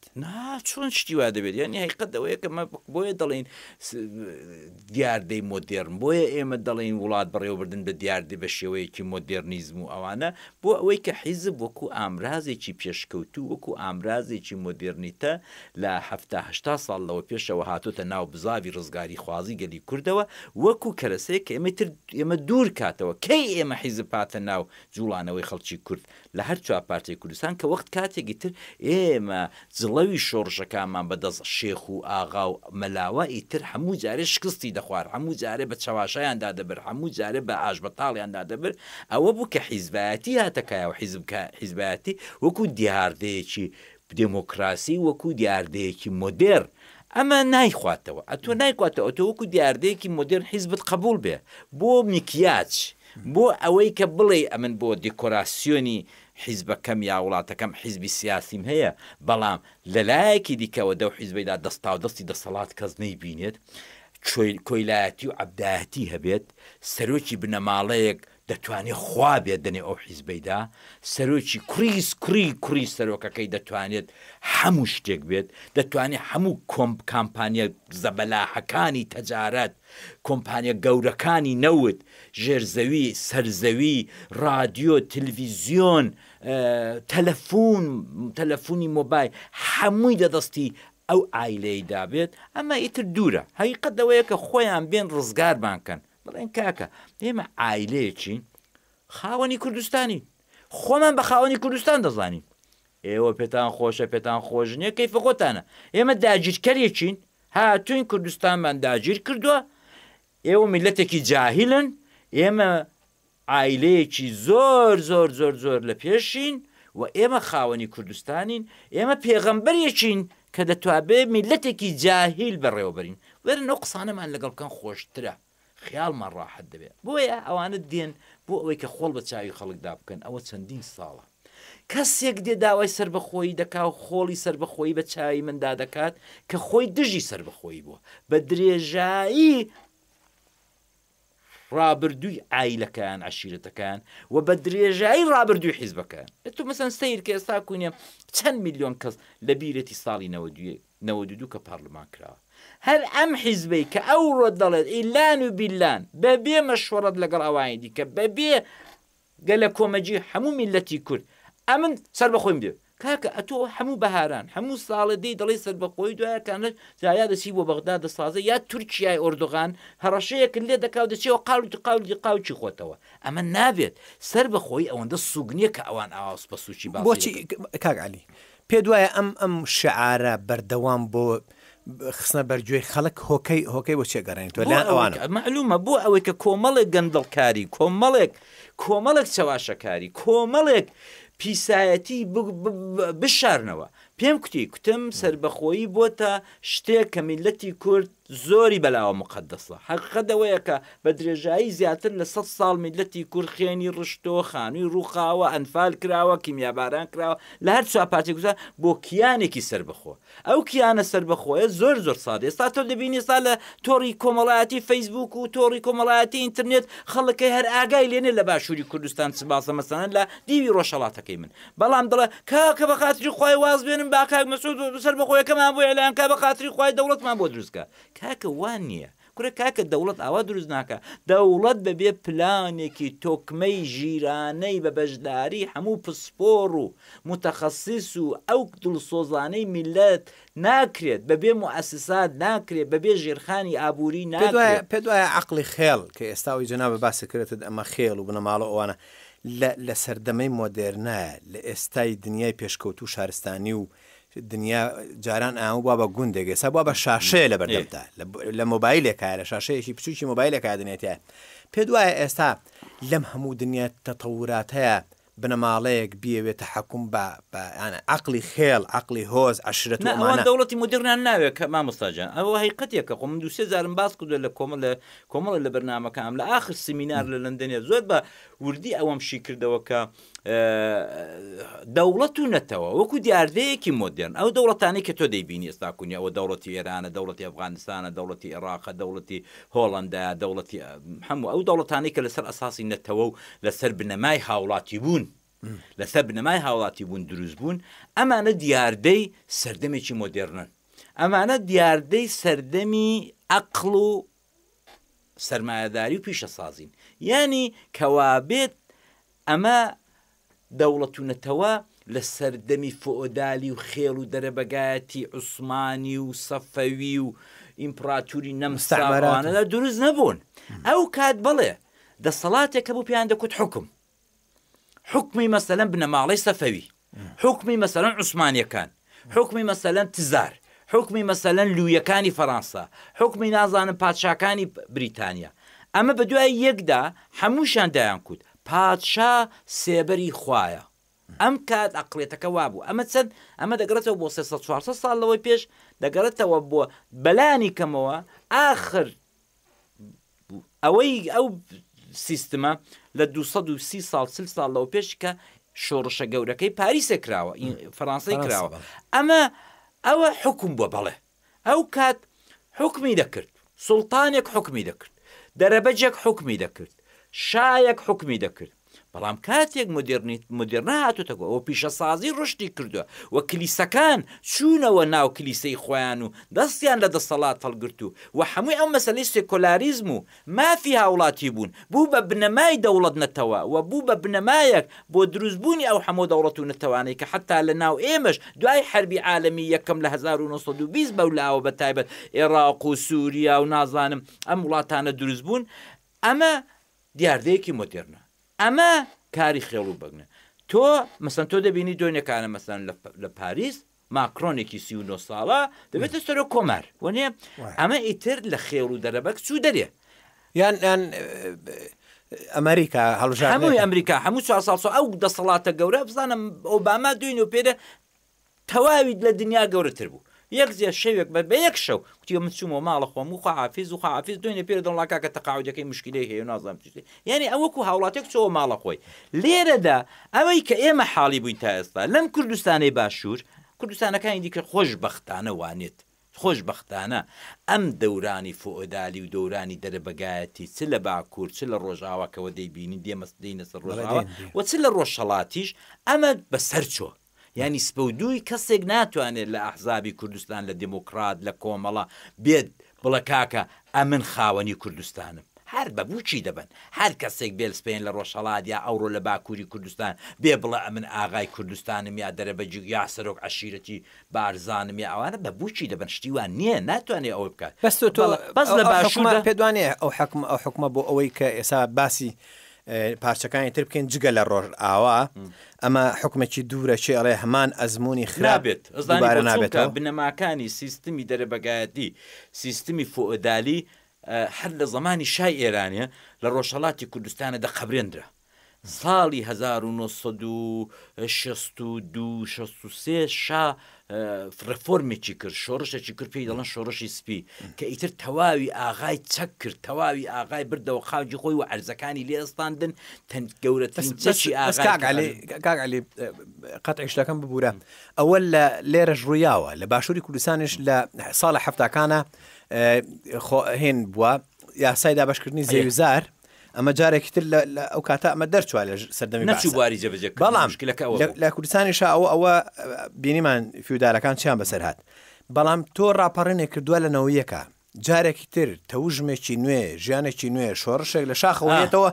چۆن شتی وا دەبێت یعنی حقیقەتەوەیە کە بۆیە دەڵێن دیاردەی مۆدێرن بۆیە ئێمە دەڵێن وڵات بەڕێوەبردن بە دیاردە بە شێوەیەکی مۆدێرنیزم و ئەوانە بۆ ئەوەی کە حیزب وەکو ئامرازێکی پێشکەوتو وەکو ئامرازێکی مۆدێرنیتە لە 70 ساڵ لەوە پێشەوە هاتوتە ناو بزاوی ڕزگاری خوازی گەلی کوردەوە وەکو کەرەسەیە کە ئێمە دوور کاتەوە کەی ئێمە حیزب پاتە ناو جوڵانەوەی خەڵکی کورد لە هەر چوار پارتیی کوردستان کە وەخت کاتێکی تر ئێمە جڵەوی شۆڕشەکانمان بەدەست شێخ و ئاغا و مەلاوە ئیتر هەموو جارێ شکستی دەخوار هەموو جارێ بە چاواشایاندا دەبر هەموو جارێ بە ئاژبەتاڵیاندا دەبر ئەوە بوو کە حیزبایەتی هاتەکایەوە حیزبایەتی وەکو دیاردەیەکی دموکراسی وەکو دیاردەیەکی مۆدێر ئەمە نایخواتەوە ئەتۆ نایخواتەوە تۆ وەکو دیاردەیەکی مۆدێرن حیزبت قبول بێ بۆ میکیاج بۆ ئەوەی کە بڵێ ئەمن بۆ دیکۆراسیۆنی حیزبەکەم یا وڵاتەکەم حیزبی سیاسیم هەیە بەڵام لەلایەکی دیکەوە دەو حیزبەیدا دەستا و دەستی دەسەڵات کەس نەیبینێت کۆیلایەتی و عەبدایەتی هەبێت سەرۆکی بنەماڵەیەک دەتوانێت خوا بێت دەنێ ئەو حیزبەیدا سەرۆکی کوڕی سەرۆکەکەی دەتوانێت هەموو شتێک بێت دەتوانێت هەموو کامپانیە زەبەلاحەکانی تەجارەت کۆمپانیە گەورەکانی نەوت ژێرزەوی سەرزەوی رادیۆ تەلەڤیزیۆن تەلەفۆنی مۆبایل هەمووی دەدەستی ئەو ئایلەیەدا بێت ئەمە ئیتر دوورە حەقیقەتەوەیە کە خۆیان بێن ڕزگاربانکەن بڵێن کاکە ئێمە ئایلەیەکی خاوەنی کوردستانی خۆمان بە خاوەنی کوردستان دەزانین ئێوە پێتان خۆشە پێتان خۆش نییە کەیفە خۆتانە ئێمە داگیرکەرێکین هاتوین کوردستانمان داگیر کردووە ئێوە میلەتێکی جاهیلن ئێمە ئایلەیەکی زۆر لە پێشین و ئێمە خاوەنی کوردستانین ئێمە پێغەمبەرێکین کە دەتوابێ میلەتێکی جاهیل بەڕێوەبەرین وەرن ئەو قسانەمان لەگەڵ بکەن خۆشترە خیالمان ڕاحەت دەبێت بۆیە ئەوانە دێن بۆ ئەوەی کە خۆڵ بە چاوی خەڵکدا بکەن ئەوە چەندین ساڵە کەسێک دێ داوای سربەخۆیی دەکا و خۆڵی سربەخۆیی بە چاوی مندا دەکات کە خۆی دژی سربەخۆیی بووە بە درێژایی ڕابردووی ئایلەکان عشیرەتەکان و بە درێژایی ڕابردووی حیزبەکان تو مەسەن سەیر کە ئێستا کوونێ چەند میلیۆن کەس لە بیرەتی ساڵی 92 کە پارلمان کراوە هەر ئەم حیزبەی کە ئەو ڕۆ دەڵێت ئیلان و بیلان بەبێ مەشوەڕەت لەگەڵ ئەوانی دیکە بەبێ گەلە کۆمەجی هەموو میلەتی کورد ئەمن سربەخۆیم دێ کاکە ئەتۆ هەموو بەهاران هەموو ساڵە دەی دەڵێ سربەخۆی دوایەکانە جایا دەچی بۆ بەغدا دەسازە یا تورکیای ئۆردۆغان هەڕەشەیەکن لێ دەکاو دەچێەوە قاوچی خۆتەوە ئەمە نابێت سربەخۆی ئەوەندە سوگنیە کە ئەوان ئاوس بە سوچی بۆچی کاک عەلی پێ دوایە ئەم شعارە بەردەوام بۆ خستنە بەرگوێی خەڵک هۆکەی بۆ چێگەڕێن تۆ لایەن ئەوانە معلومە بۆ ئەوەی کە کۆمەڵێک گەندەڵکاری کۆمەڵێک چاواشەکاری کۆمەڵێک پیسایەتی بشارنەوە پێم کوتم سربەخۆیی بۆتە شتێک کە میلەتی کورد زۆری بەلاوە مقدسە حەقیقەتەوەیە کە بە درێژایی زیاتر لە 100 ساڵ میلەتی کورد خێنی ڕشتۆ خانووی ڕووخاوە ئەنفال کراوە کیمیاباران کراوە لە هەر چاپاتی گوزار بۆ کیانێکی سربەخۆ ئەو کیانە سربەخۆیە زۆر سادە ئێستا تۆ دەبینی سا لە تۆڕی کۆمەڵایەتی فەیسبوک و تۆڕی کۆمەڵایەتی ئینترنێت خەڵەکەی هەر ئاگای لێنێ لە باشووری کوردستان سباسە مەسەنە لە دیوی ڕۆژهەڵاتەکەی من بەڵام دڵە کاکە بە خاتری خوای واز بێنم با کاک مەسعود سربەخۆیەکەمان بۆ ئێلانکە بە خاتری خوای دەوڵەتمان بۆ دروستکە کاکە وان نییە کورە کاکە دەوڵەت ئاوا دروست ناکە دەوڵەت بەبێ پلانێکی تۆکمەی ژیرانەی بە بەشداری هەموو پسپۆڕ و متەخەسیس و ئەو دڵسۆزانەی میلەت ناکرێت بەبێ موسسات ناکرێت بەبێ ژێرخانی ئابووری ناکرێت پێ دوایە عەقڵی خێڵ کە ئێستاوی جەنابە باسەکرێتت ئەمە خێڵ و بنەماڵە ئەوانە لە سەردەمەی مۆدێرنایە لە ئێستای دنیای پێشکەوت و شارستانی و دنیا جاران ئەو بابە گوندێک ئێستا بووە بە شاشەیە لە بەردەمدا لە مۆبایلێکە لە شاشەیەکی بچووکی مۆبایلێکە دنێتە پێ دوایە ئێستا لەم هەموو دنیا تەتەورات هەیە بنەماڵەیەک بیەوێتە حەکوم بە عەقڵی خێڵ عەقڵی هۆز عەشرەت ئەوان دەوڵەتی مدرنان ناوێت کە مامۆستاجان ئەوە هەیقەتێکە خۆ من 2-3 جارم باس کردووە لە کۆمەڵە لە بەرنامەکەم لە ئاخر سیمینار لە لەندەنێ زۆر بە وردی ئەوەمشی کردەوە کە دەوڵەت و نەتەوە وەکو دیاردەیەکی مۆدرن ئەو دەوڵەتانی کە تۆ دەیبینی ئێستا کونی ئەوە دەوڵەتی ئێرانە دەوڵەتی ئەفغانستانە دەوڵەتی عێراقە دەوڵەتی هۆڵەندایە دەوڵەتی هەموو ئەو دەوڵەتانی کە لەسەر ئەساسی نەتەوە و لەسەر بنەمای هاوڵاتی بوون لەسەر بنەمای هاوڵاتی بوون دروست بوون ئەمانە دیاردەی سەردەمێکی مۆدێرنن ئەمانە دیاردەی سەردەمی عەقڵ و سەرمایەداری و پیشە سازین یعنی کەوابێت ئەمە دەوڵەت و نەتەوە لە سەردەمی فۆدالی و خێڵ و دەرەبەگایەتی عوسمانی و سەفەوی و ئیمپراتوری نەمستعمەرانەدا دروست نەبوون ئەو کات بڵێ دەسەڵاتێکە بوو پێیان دەکوت حکمی مەسەلەن بنەماڵەی سەفەوی حکمی مەسەلەن عوسمانیەکان حکمی مەسەلەن تزار حکمی مەسەلەن لوویەکانی فەڕەنسا حکمی نازانم پادشاکانی بریتانیا ئەمە بە دوای یەکدا هەمووشان دایان کوت پادشا سێبەری خوایە ئەم کات عەقڵێتەکە وابوو ئەمە دەگەڕێتەوە بۆ 300-400 ساڵ لەوەی پێش دەگەڕێتەوە بۆ بەلانی کەمەوە ئاخر ئەوەی ئەو سیستمە لە 230 ساڵ 40 ساڵ لەوە پێش کە شۆڕشە گەورەکەی پاریسە کراوە فەڕەنسای کراوە ئەوە حکم بووە بەڵێ ئەو کات حکمی دەکرد سوڵتانێک حکمی دەکرد دەرەبەجێک حکمی دەکرد شایەک حکمی دەکرد بەڵام کاتێک مدرنە هاتوتەوە ئەو پیشەسازی ڕشتی کردووە و کلیسەکان چوونەوە ناو کلیسەی خۆیان و دەستیان لە دەسەڵات هەڵگرت و هەمووی ئەو مەسەلەی سێکۆلاریزم و مافی هاوڵاتی بوون بوو بە بنەمای دەوڵەت نەتەوە و بوو بە بنەمایەک بۆ دروستبوونی ئەو هەموو دەوڵەت و نەتەوانەی کە حتا لە ناو ئێمەش دوای حربی عالەمی یەکەم لە 1920 بەولاوە بەتایبەت عێراق و سووریا و نازانم ئەم وڵاتانە دروست بوون ئەمە دیاردەیەکی مۆدێرنە ئەمە کاری خێڵ و بەگنە تۆ مەسەن تۆ دەبینی دۆنیەکانە مەسەن لە پاریس ماکرۆنێکی 39 ساڵە دەبێتە سەرۆ کۆمار وەنێ ئەمە ئیتر لە خێڵ و دەرەبەک چوو دەرێ یان ئەمریکا هەڵژار هەمووی ئەمریکا هەموو 4 ساڵ ئەو دەسەڵاتە گەورە بزانم ئۆباما دوین و پێدە تەواوی لە دنیا گەورەتر بوو یەک زیە شەوێک بە یەک شەو کوتی من چوومەوە ماڵە خۆم و خواحافیز و خواحافیز دوێنێ پێرە دڵناکە کە تەقاعودەکەی مشکلەی هەیە نازانم یعنی ئەوەکو هاوڵاتێک چۆوە ماڵە خۆی لێرەدا ئەوەی کە ئێمە حاڵی بووین تا ئێستا لەم کوردستانی باشوور کوردستانەکانی دیکە خۆشبەختانە وانێت خۆشبەختانە ئەم دەورانی فۆئۆدالی و دەورانی دەرەبەگایەتی چ لە باکوور چ لە ڕۆژاواکەوە دەیبینی دێمەستدەینە سەر ڕۆژاوە و چ لە ڕۆژهەڵاتیش ئەمە بەسەر چۆ یعنی سپەودووی کەسێک ناتوانێت لە ئەحزابی کوردستان لە دموکرات لە کۆمەڵە بێت بڵە کاکە ئەمن خاوەنی کوردستانم هەر بەبووچی دەبن هەر کەسێک بێلسپێن لە ڕۆژهەڵات یا ئەوڕۆ لە باکووری کوردستان بێ بڵە ئەمن ئاغای کوردستانم یا دەرەبەجی یا سەرۆک عەشیرەتی بارزانم یا ئەوانە بەبووچی دەبن شتیوان نییە ناتوانێت ئەوە بکات بەس لە باشوور پێدوانێ ئەو حکومە بۆ ئەوەی کە ئێستا باسی پارچەکانی تر بکەین جگە لە ڕۆژ ئاوا ئەمە حکومێکی دوورە چێڵێ هەمان ئەزمموی خراپێت نابێت بنەماکانی سیستمی دەرەبگایەتی سیستمی فۆئۆدالی هەر لە زمانی شای ئێرانە لە ڕۆژهەڵاتی کوردستانە دەقەبرێنرا ساڵی 1962 شا ڕفۆرمێکی کرد شۆڕشێکی کرد پێی دەڵەن شۆڕشی سپی کە ئیتر تەواوی ئاغای چەک کرد تەواوی ئاغای بردەوە خاوجی خۆی و عەرزەکانی لێستاندن تەن گەورەترین چەکی ئاغای قەتعی شتەکەم ببوورە ئەوە لە لێرەش ڕوویاوە لە باشووری کوردستانش لە ساڵە حەفتاکانە هێن بووە یاسای دابەشکردنی زێویزار ئەمە جارێکی تر ئەو کاتە ئەمە دەرچوە لە سەردەمی نەچووباری جەبەجێ بەڵام لە کوردستانیش ئەوە بینیمان فیودالەکان چیان بەسەر هات بەڵام تۆ ڕاپەڕێنێک کردووە لە نەوەیەکە جارێکی تر تەوژمێکی نوێ ژیانێکی نوێ شۆڕشێک لە شاخەوەیێتەوە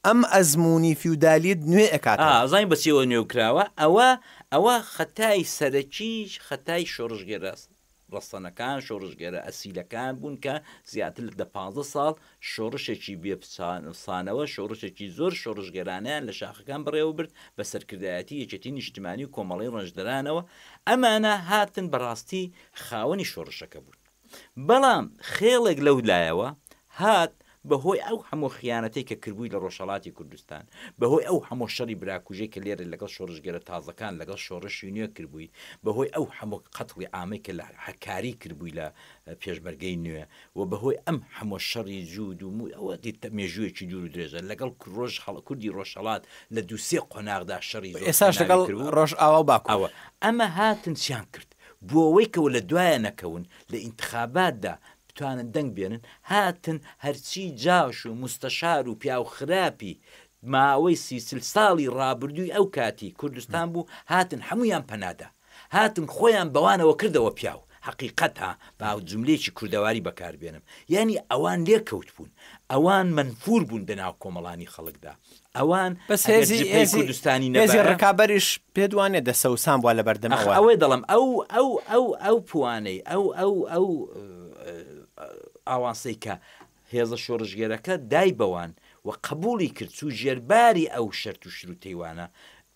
ئەم ئەزمموی فیودالیت نوێ ئەکات زای بەچیەوە نوێکراوە ئەوە خەتای سەرەکیش خەتای شۆڕژگێراست ڕستەنەکان شۆڕژگەرە ئەسیلەکان بوون کە زیاتر لە 15 ساڵ شۆڕشێکی بێسانەوە شۆڕشێکی زۆر شۆڕژگەرانیان لە شاخەکان بڕێوە برد بە سەرکردایەتی یەکێتی نیشتیمانی و کۆمەڵی ڕەنجدەرانەوە ئەمانە هاتن بەڕاستی خاوەنی شۆڕشەکە بوون بەڵام خێڵێک لەو لایەوە هات بەهۆی ئەو هەموو خیانەتەی کە کردبووی لە ڕۆژهەڵاتی کوردستان بەهۆی ئەو هەموو شەڕی براکوژەی کە لێرە لەگەڵ شۆڕژگەرە تازەکان لەگەڵ شۆڕشی نوێ کردبووی بەهۆی ئەو هەموو قەتڵی ئامەی کە لە هەکاری کردبووی لە پێشمەرگەی نوێ و بەهۆی ئەم هەموو شەڕی جوود و ئەوە مێژوویەکی دوور و درێژە لەگەڵ کوردی ڕۆژهەڵات لە دووسێ قۆناغدا شەڕی ئێساش لەگەڵ ڕۆژ ئاوا باکەوە ئەمە هاتن چیان کرد بۆ ئەوەی کەەوە لە دوایە نەکەون لە ئینتخاباتدا توانن دەنگ بێنن هاتن هەرچی جاش و مستەشار و پیا و خراپی ماوەی 30 ساڵی ڕابردووی ئەو کاتی کوردستان بوو هاتن هەمویان پەنادا هاتن خۆیان بەوانەوە کردەوە پیاو حقیقەتە باو جملێکی کوردەواری بەکاربێنم یعنی ئەوان لێکەوت بوون ئەوان منفور بوون دەناو کۆمەڵانی خەڵکدا ئەوان بەس هێزی کوردستانی نەبێ ڕکابەریش پێدوانێت دەسەوسان بووە لە بەردەمەوە ئەوەی دەڵم ئەو پوانەی ئەو ئاوانسەی کە هێزە شۆڕژگەرەکە دای بەوان و قبولی کرد و ژێرباری ئەو شەرت و شروتەیوانە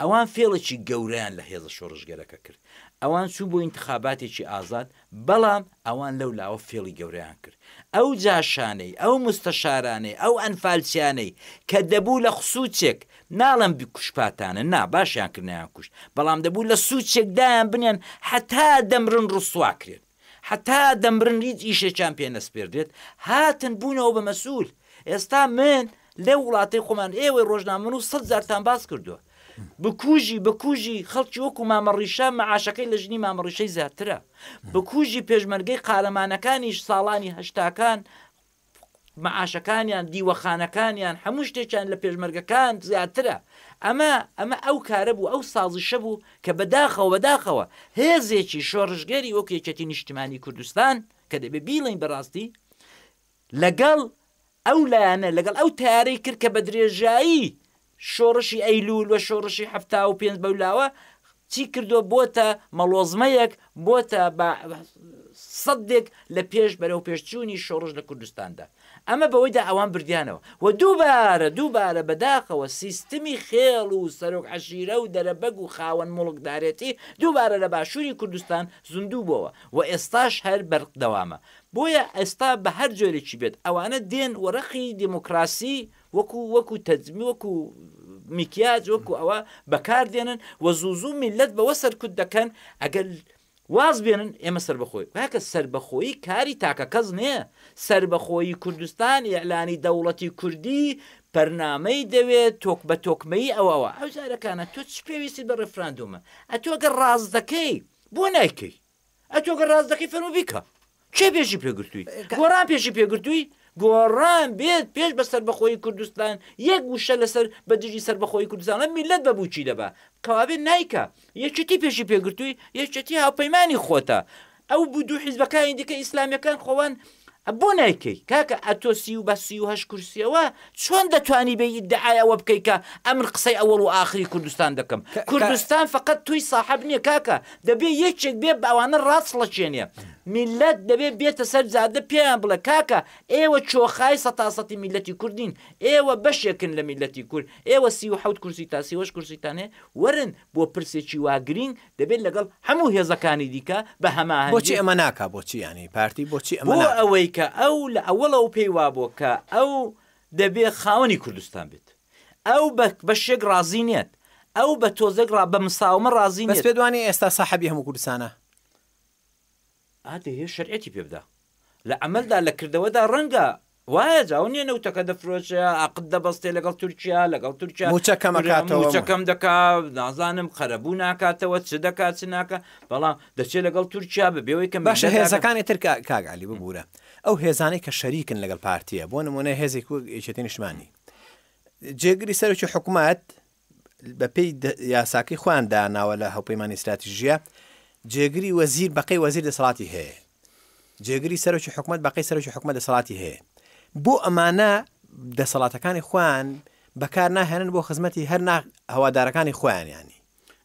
ئەوان فێڵێکی گەورەیان لە هێزە شۆڕژگەرەکە کرد ئەوان چوو بۆ ئینتخاباتێکی ئازاد بەڵام ئەوان لەو لاوە فێڵی گەورەیان کرد ئەو جاشانەی ئەو مستەشارانەی ئەو ئەنفالچیانەی کە دەبوو لە خسووچێک ناڵم کوشپاتانە نا باشیان کردیان کوشت بەڵام دەبوو لە سووچێک دایان بنیان حتا دەمرن ڕوسواکرێت حتا دەمرن هیچ ئیشێکیان پێ نەسپێردێت هاتن بوونەوە بە مەسوول ئێستا من لێ وڵاتی خۆمان ئێوەی ڕۆژنامە و 100 جارتان باس کردووە بکوژی خەڵکی وەکو مامەڕیشە مەعاشەکەی لە ژنی مامەڕیشەی زیاترە بکوژی پێشمەرگەی قارەمانەکانیش ساڵانی هەشتاکان مەعاشەکانیان دیوەخانەکانیان هەموو شتێکیان لە پێشمەرگەکان زیاترە ئەمە ئەو کارە بوو ئەو سازشە بوو کە بەداخەوە هێزێکی شۆڕژگەری وەکو یەکێتی نیشتیمانی کوردستان کە دەبێ بیڵین بەڕاستی لەگەڵ ئەو لایەنە لەگەڵ ئەو تیارەی کرد کە بە درێژایی شۆڕشی ئەیلول و شۆڕشی 75 بەولاوە چی کردو بۆتە مەڵۆزمەیەک بۆتە سەدێک لە پێش بەرەو پێشچوونی شۆڕش لە کوردستاندا ئەمە بەوەیدا ئەوان بردیانەوە و دووبارە بەداخەوە سیستمی خێڵ و سەرۆک عەشیرە و دەرەبەگ و خاوەن مڵکدارێتی دووبارە لە باشووری کوردستان زوندوو بووەوە و ئێستاش هەر بەردەوامە بۆیە ئێستا بە هەر جۆرێکی بێت ئەوانە دێن وەرەخی دیموکراسی وەکو تەجمی وەکو میکیاج وەکو ئەوە بەکاردێنن و زوو میلەت بەوە سەرکوت دەکەن ئەگەر واز بێنن ئێمە سربەخۆی واکە سربەخۆیی کاری تاکە کەس نییە سربەخۆیی کوردستان ئیعلانی دەوڵەتی کوردی پەرنامەی دەوێت تۆک بە تۆکمەی ئەوەوە ئەو جارەکانە تۆ چ پێویستی بە ڕێفراندومە ئەتۆ گەر ڕاز دەکەی بۆ نایکەی ئەتۆ گەر ڕاز دەکەی فەرمو بیکە چێ پێشی پێگرتووی گۆڕان پێشی پێگرتووی گۆڕان بێت پێش بە سەربەخۆیی کوردستان یەک وشە لەسەر بە دژی سەربەخۆیی کوردستانە میلەت بەبووچی دەبا کەوابێت نایکە یەکێتی پێشی پێگرتووی یەکێتی هاوپەیمانی خۆتە ئەو بوو دوو حیزبەکانی دیکە ئیسلامیەکان خۆوان بۆ نایکەی کاکە ئەتۆ 38 کورسیەوە چۆن دەتوانی بە ئیدعایەوە بکەی کە ئەمر قسەی ئەوەڵ و ئاخری کوردستان دەکەم کوردستان فقط توی ساحب نییە کاکە دەبێ یەکێک بێ باوانە ڕاستڵەچێنێ میلەت دەبێت بێتە سەر جادە پێیان بڵێ کاکە ئێوە چۆخای سەتاسەتی میلەتی کوردین، ئێوە بەشێکن لە میلەتی کورد، ئێوە 37 کورسی تا 30 کورسیتان هەیە، وەرن بۆ پرسێکی واگرنگ دەبێت لەگەڵ هەموو هێزەکانی دیکە بە هەماهەنگ. بۆچی ئەمە ناکا بۆچی ینی پارتی بۆچی ئەمە بۆ ئەوەی کە ئەو لە ئەوڵەوە پێی وا بۆ کە ئەو دەبێت خاوەنی کوردستان بێت، ئەو بەشێک ڕازی نێت، ئەو بە تۆزێک بە مساومە ڕازی بەس پێدوانی ئێستا ساحەبی هەموو کوردستانە هەیە شەرعەتی پێ بدە لە ئەمەلدا لە کردەوەدا ڕەنگە وایە جاو نیە نەوتەکە دەفرۆشە عقد دەبەستێ لەگەڵ تورکیا موچەکەم دەکا نازانم خەرەبوو ناکاتەوە چ دەکات چ ناکە، بەڵام دەچێت لەگەڵ تورکیا بەبێەوەی کە باشە هێزەکانی تر کاگعالی ببوورە ئەو هێزانەی کە شەریکن لەگەڵ پارتیە بۆ نمونە هێزێک یەکێتی نیشتمانی جێگری سەرکی حکوومەت بە پێی یاساکەی خوان داناوە لە هەوپەیمانی استراتیژیە جێگری وەزیر بەقەی وەزیر دەسەڵاتی هەیە، جێگری سەرکی حکوومەت بەقەی سەرکی حکوومەت دەسەڵاتی هەیە، بۆ ئەمانە دەسەڵاتەکانی خوان بەکار ناهێنن بۆ خزمەتی هەر هەوادارەکانی خۆیان ینی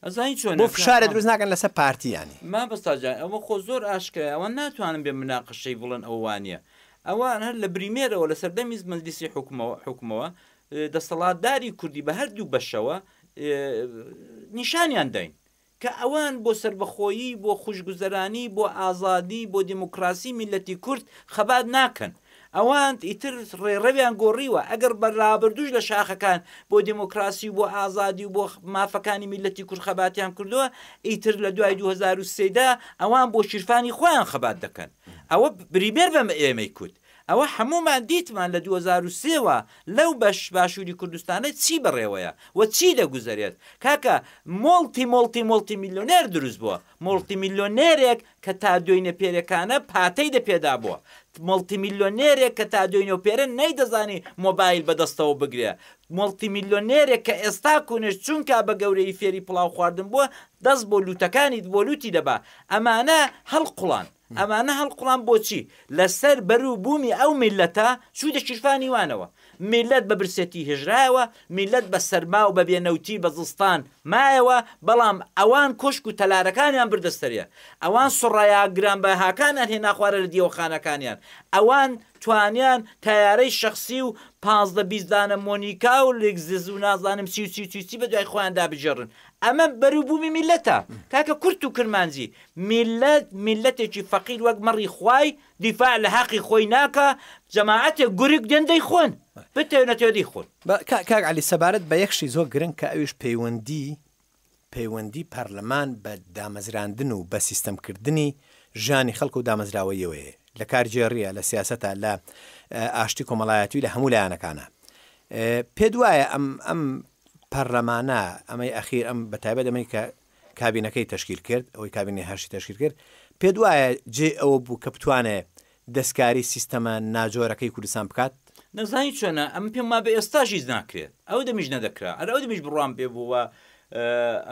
ئەزانی چۆن بۆ فشارە دروست ناکەن لەسەر پارتیانی ما بەستاجان ئەوە خۆ زۆر ئاشکە ئەوە ناتوانم بێ مناقشەی بڵێن ئەووانە ئەوان هەر لە بریمێرەوە لە سەردەمی مەجلیسی حکومەوە دەسەڵاتداری کوردی بە هەردوو بەشەوە نیشانیان دەین کە ئەوان بۆ سربەخۆیی بۆ خوشگوزەرانی بۆ ئازادی بۆ دیموکراسی میلەتی کورد خەبات ناکەن، ئەوان ئیتر ڕێڕەویان گۆڕیوە ئەگەر بەرابردوش لە شاخەکان بۆ دیموکراسی بۆ ئازادی و بۆ مافەکانی میلەتی کورد خەباتیان کردووە ئیتر لە دوای 2023دا ئەوان بۆ شیرفانی خۆیان خەبات دەکەن، ئەوە بریبێر بە ئێمەی کورد ئەوە هەمومان دیتمان لە 2023ەوە لەو باشووری کوردستانە چی بەڕێوەیە و چی دەگوزارێت کاکە مۆڵتی میلیۆنێر دروست بووە، مۆڵتی میلیۆنێرێک کە تا دوینە پێرەکانە پاتەی دەپێدا بووە، مۆڵتی میلیۆنێرێک کە تا دوینە پێرە نەیدەزانی مۆبایل بەدەستەوە بگرێ، مۆڵتی میلیۆنێرێک کە ئێستا کوونش چونکە بە گەورەی فێری پڵاو خواردن بووە دەست بۆ لوتەکانی بۆ لوتی دەبا، ئەمانە هەڵقوڵان ئەمانە هەڵقوڵان بۆچی لەسەر بەرو بوومی ئەو میلەتە چوودە شیرفانی وانەوە، میلەت بە برسێتی هێژرایەوە، میلەت بە سەرما و بە بێنەوتی بە زستان مایەوە، بەڵام ئەوان کۆشک و تەلارەکانیان بردەستەریە، ئەوان سوڕایە گرانبەهاکانیان هێنا خوارە لە دیوەخانەکانیان، ئەوان توانیان تایارەی شخصی و 15-20 دانە مۆنیکا و لێگزز و نازانم چی بە دوای خۆیان دابژێڕن، ئەمە بەروبوومی میلەتە کاکە کورت و کرمانجی میلەتێکی فەقیر وەک مەڕی خوای دیفاع لە حەقی خۆی ناکە، جەماعەتێک گورگ دێندەی خۆن بتێنەتێدی خۆن. کاک عەلی سەبارەت بە یەکشی زۆر گرنگ کە ئەویش پەیوەندی پەرلەمان بە دامەزراندن و بە سیستەمکردنی ژیانی خەڵک و دامەزراوەیەوەیە لە کارجێڕیە لە سیاسەتە لە ئاشتی کۆمەڵایەتی لە هەموو لایەنەکانە پێ دوایە ئەم پەرلەمانە ئەمەی ئەخیر ئەم بەتایبەت ئەمەی کە کابینەکەی تەشکیل کرد ئەوەی کابینی هەرشی تەشکیل کرد پێ دوایە جێ ئەوە بوو کە بتوانێت دەستکاری سیستەمە ناجۆرەکەی کوردستان بکات نەزانی چۆنە ئەم پێم ما بە ئێستاژیز ناکرێت ئەو دەمیش نەدەکرا ئەرە ئەو دەمیش بڕوان پێ بووە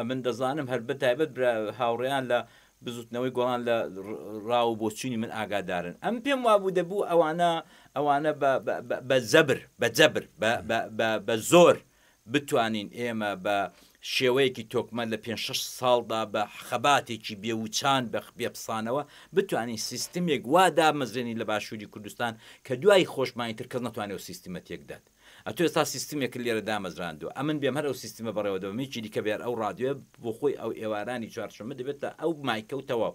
من دەزانم هەر بەتایبەت هاوڕێیان لە بزوتنەوەی گۆڵان لە ڕاو بۆچوونی من ئاگادارن ئەم پێم وابوو دەبوو ئەوانە بە زۆر بتوانین ئێمە بە شێوەیەکی تۆکمە لە 5-6 ساڵدا بە خەباتێکی بێوچان بە بێپسانەوە بتوانین سیستمێک وا دامەزرێنی لە باشووری کوردستان کە دوای خۆشمانی تر کەس ناتوانێت سیستمە تێکدات ئەتۆ ئێستا سیستمێک لێرە دامەزراندووە ئەمن بێم هەر ئەو سیستمە بەڕێوە دەوەمێکی دیکە بێر ئەو ڕادیۆ بۆ خۆی ئەو ئێوارانی چوارشەمە دەبێتە ئەو مایکەوتەوە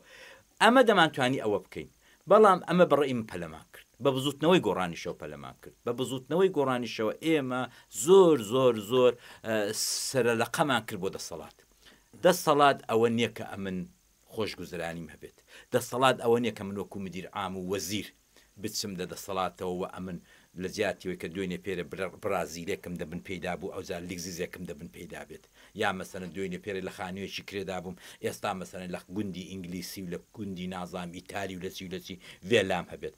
ئەمە دەمانتوانی ئەوە بکەین بەڵام ئەمە بەڕێی من پەلەمان کرد بە بزوتنەوەی گۆڕانیشەوە پەلەمان کرد بە بزوتنەوەی گۆڕانیشەوە ئێمە زۆر سەرلەقەمان کرد بۆ دەسەڵات ئەوە نییە کە ئەمن خۆشگوزرانیم هەبێت دەسەڵات ئەوە نییە کە من وەکو مدیر عام و وەزیر بچم لە دەسەڵاتەوە و ئەمن لە جیاتیەوەی کە دوێنێ پێرە برازیلێکم دەبن پێیدا بوو ئەو زار لیگزیزێکم دەبن پێیدا بێت یا مەسەرەن دوێنێ پێرە لە خانوێکی کرێدا بووم ئێستا مەسەرەن لە گوندی ئینگلیسی و لە گوندی نازام ئیتالی و لەچی وێلام هەبێت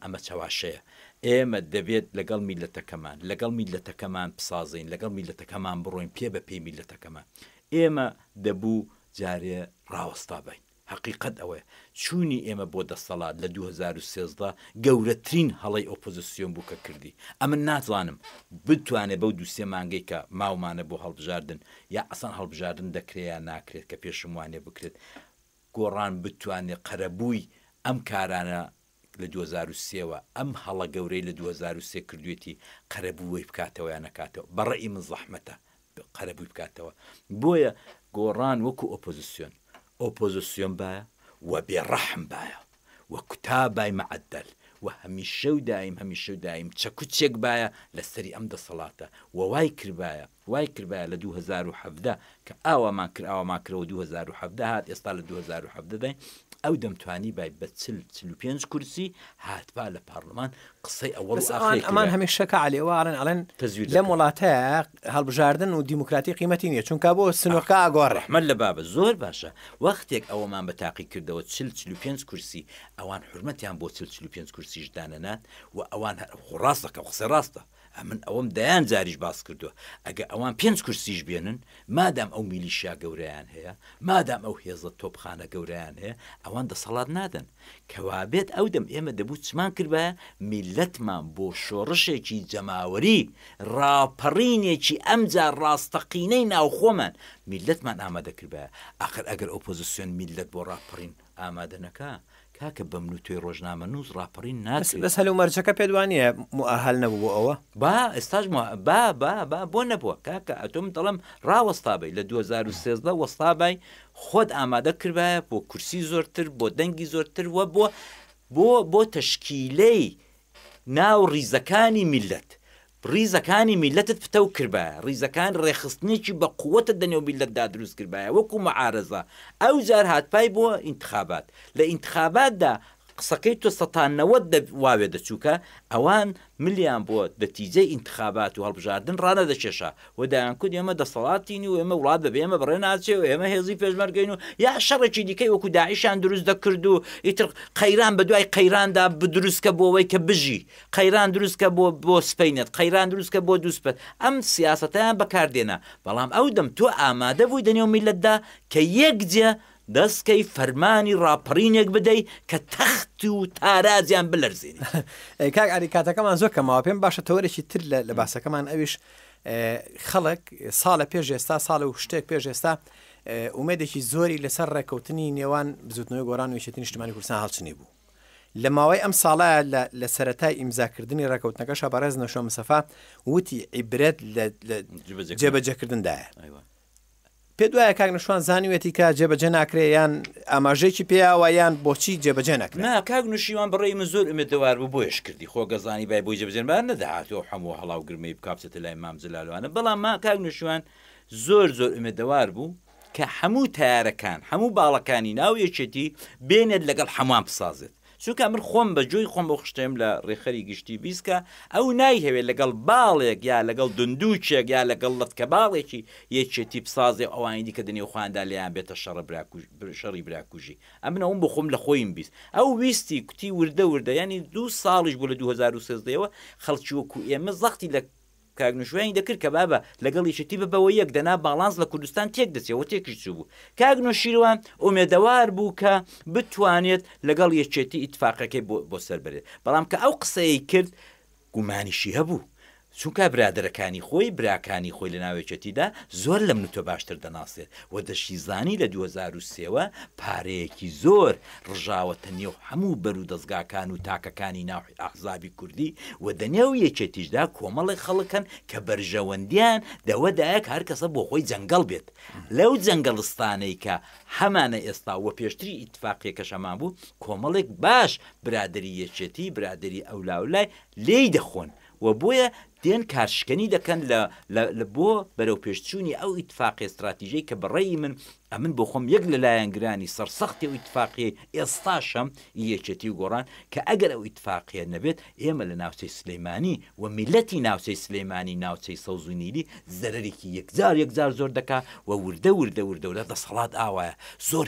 ئەمە چاواشەیە ئێمە دەبێت لەگەڵ میلەتەکەمان بسازین لەگەڵ میلەتەکەمان بڕۆین پێ بە پێی میلەتەکەمان ئێمە دەبوو جارێ ڕاوەستا بین حقیقت ئەوەیە چوونی ئێمە بۆ دەسەڵات لە 2013 گەورەترین هەڵی ئۆپۆزیسیۆن بوو کە کردی ئەمە ناتوانم بتوانێت بەو دووسێ مانگەی کە ماومانە بۆ هەڵبژاردن یا ئەسان هەڵبژاردن دەکرێت یا ناکرێت کە پێشم وانێ بکرێت گۆڕان بتوانێت قەرەبووی ئەم کارانە لە 2023ەوە ئەم هەڵە گەورەی لە 2023 کردوێتی قەرەبووی بکاتەوە یان نەکاتەوە بەڕێی من زەحمەتە قەرەبووی بکاتەوە بۆیە گۆڕان وەکو ئۆپۆزیسیۆن باە و بێڕەحم باە و کوتابای مەعەدەل و هەمیشە و دایم چەکوچێک باە لەسەری ئەم دەسەڵاتە و وای کردبایە لە 2017 کە ئاوامان کردەوە 2017 هات ئێستا لە 2017 داین ئەو دەمتوانی بای بە 45 کورسی هاتبا لە پارلەمان قسەی ئەمان هەمیشەکە علیێوارن ئەڵێن لەم وڵاتەیە هەڵبژاردن و دیموکراتی قیمەتی نییە چونکە بۆ سنوورکە ئاگۆڕێ ئەحمەد لە بابە زۆر باشە وەختێک ئەوەمان بە تاقی کردەوە 45 کورسی ئەوان حرمەتیان بۆ 45 کورسیش دانەنات و ئەوان ڕاستەکە قسە ڕاستە من ئەوەم دەیان جاریش باس کردووە ئەگە ئەوان 5 کورسیش بێنن مادام ئەو میلیشیا گەورەیان هەیە مادام ئەو هێزە تۆپخانە گەورەیان هەیە ئەوان دەسەڵات نادەن کەوابێت ئەو دەم ئێمە دەبوو چمان کردبایە میلەتمان بۆ شۆڕشێکی جەماوەری ڕاپەڕینێکی ئەمجار ڕاستەقینەی ناوخۆمان میلەتمان ئامادە کردبایە ئاخر ئەگەر ئۆپۆزیسیۆن میلەت بۆ ڕاپەڕین ئامادە نەکا کاکە بەم توی ڕۆژنامە نووس ڕاپەڕین ناکرێت بەس هەلو مەرجەکە پێدوانیە مؤهل نەبوو بۆ ئەوە با ئێستاش بۆ نەبووە کاکە ئەتۆم دەڵم ڕاوەستابی لە 2013 وەستابای خۆت ئامادە کردبایە بۆ کورسی زۆرتر بۆ دەنگی زۆرتر وە بۆ تەشکیلەی ناو ڕیزەکانی میلەت ڕیزەکانی میلەتت فتە و کردبایە ڕیزەکان ڕێخستنێکی بە قووەتە دەنێو میلەتدا دروست کردبایە وەکو مەعارەزە ئەو جار هاتپای بۆ ئینتخابات لە ئینتخاباتدا قسەکەی تۆ 90 واوێ دەچووکە ئەوان ملیان بۆ دەتیجەی ئینتخابات و هەڵبژاردن ڕانە دەچێشە و دایانکود ئێمە دەسەڵاتینی و ئێمە وڵات بەبێ ئێمە بڕێ ناچێ و ئێمە هێزی پێشمەرگەین و یا شەڕێکی دیکەی وەکو داعیشان دروست دەکرد و ئیتر قەیران بە دوای قەیراندا بدروستکە بۆ ئەوەی کە بژی قەیران دروستکە بۆ سپینێت قەیران دروستکە بۆ دووسپەت ئەم سیاسەتیان بەکاردێنە بەڵام ئەو دەم تۆ ئامادە بووی دەنێو میلەتدا کە یەکجێ دەستکەی فەرمانی ڕاپەڕینێک بدەیت کە تەخت و تارازیان بلەرزێنی کاک علی کاتەکەمان زۆر کەماوە پێم باشە تەوەرێکی تر لە باسەکەمان ئەویش خەڵک ساڵە پێش ئێستا ساڵە و شتێک پێش ئێستا ئومێدێکی زۆری لەسەر ڕێکەوتنی نێوان بزوتنەوەی گۆڕان و یەکێتی نیشتیمانی کوردستان هەڵچنی بوو لە ماوەی ئەم ساڵایە لە سەرەتای ئیمزاکردنی ڕێکەوتنەکەشە بەڕێز نەشۆ مستەفا وتی عیبرەت لە جێبەجێکردندایە پێ دوایە کاک نەشوان زانیوێتی کە جێبەجێ ناکرێ یان ئاماژەیەکی پێیاوە یان بۆچی جێبەجێ ناکرێت نا کاک نوشیوان بەڕێی من زۆر ئومێدەوار بوو بۆیش کردی خۆ گەزانی بای بۆی جێبەجێنبار نەداهاتەوە هەموو هەڵاو گرمەی بکابچێتە لای مام جلالوانە بەڵام ما کاک نوشیوان زۆر ئومێدەوار بوو کە هەموو تیارەکان هەموو باڵەکانی ناو یەکێتی بێنێت لەگەڵ هەمووان بسازێت چونکە من خۆم بەجۆی خۆم بۆ خشتێم لە ڕێخەری گشتی بیستکە ئەو نایهەوێت لەگەڵ باڵێک یا لەگەڵ دندووچێک یا لەگەڵ لەتکە باڵێکی یەکێتی بسازێ ئەوانی دیکە دنێ خواندا لێیان بێتە شەڕی براکوژی ئەمن ئەوم بۆ خۆم لە خۆیم بیست ئەو ویستی کوتی وردە ینی 2 ساڵیش بوو لە 2013ەوە خەڵکی وەکو ئێمە زەختی لە کاگنوشوانی دەکرد کە بابە لەگەڵ یەکێتی بەوە یەک دەنا باڵانس لە کوردستان تێک دەچێەوە تێکیش چوو بوو کاگنۆشیروان ئومێدەوار بوو کە بتوانێت لەگەڵ یەکێتی ئیتفاقەکەی بۆ سەر بێت بەڵام کە ئەو قسەی کرد گومانیشی هەبوو چونکە برادەرەکانی خۆی براکانی خۆی لە ناوێکێتیدا زۆر لەم نوتۆ باشتر دەناسێت و دەشیزانی لە 2023ەوە پارەیەکی زۆر ڕژاوەتە نێو هەموو بەرو دەستگاکان و تاکەکانی ناو ئەحزابی کوردی و دەنێو یەکێتیشدا کۆمەڵی خەڵکن کە بەرژەوەندیان دەوەدایەک هەر کەسە بۆ خۆی جەنگەڵ بێت لەو جەنگەڵستانەی کە هەمانە ئێستا وە پێشتری ئیتفاقیەکە شەمان بوو کۆمەڵێک باش برادری یەکێتی برادری ئەولاولای لێی دەخۆن و بۆیە دێن کارشکەنی دەکەن لە بۆ بەرەو پێشچوونی ئەو ئیتفاقی استراتیژی کە بەڕێی من بۆ خۆم یەک لەلایەنگرانی سەرسەختی و ئیتفاقی ئێستاشەم یەکێتی و گۆڕان کە ئەگەر ئەو ئیتفاقیە نەبێت ئێمە لە ناوچەی سلەیمانی و میلەتی ناوچەی سلەیمانی ناوچەی سەوز و نیلی زەرەرێکی یەکجار زۆر دەکا و وردە دەسەڵات ئاوایە زۆر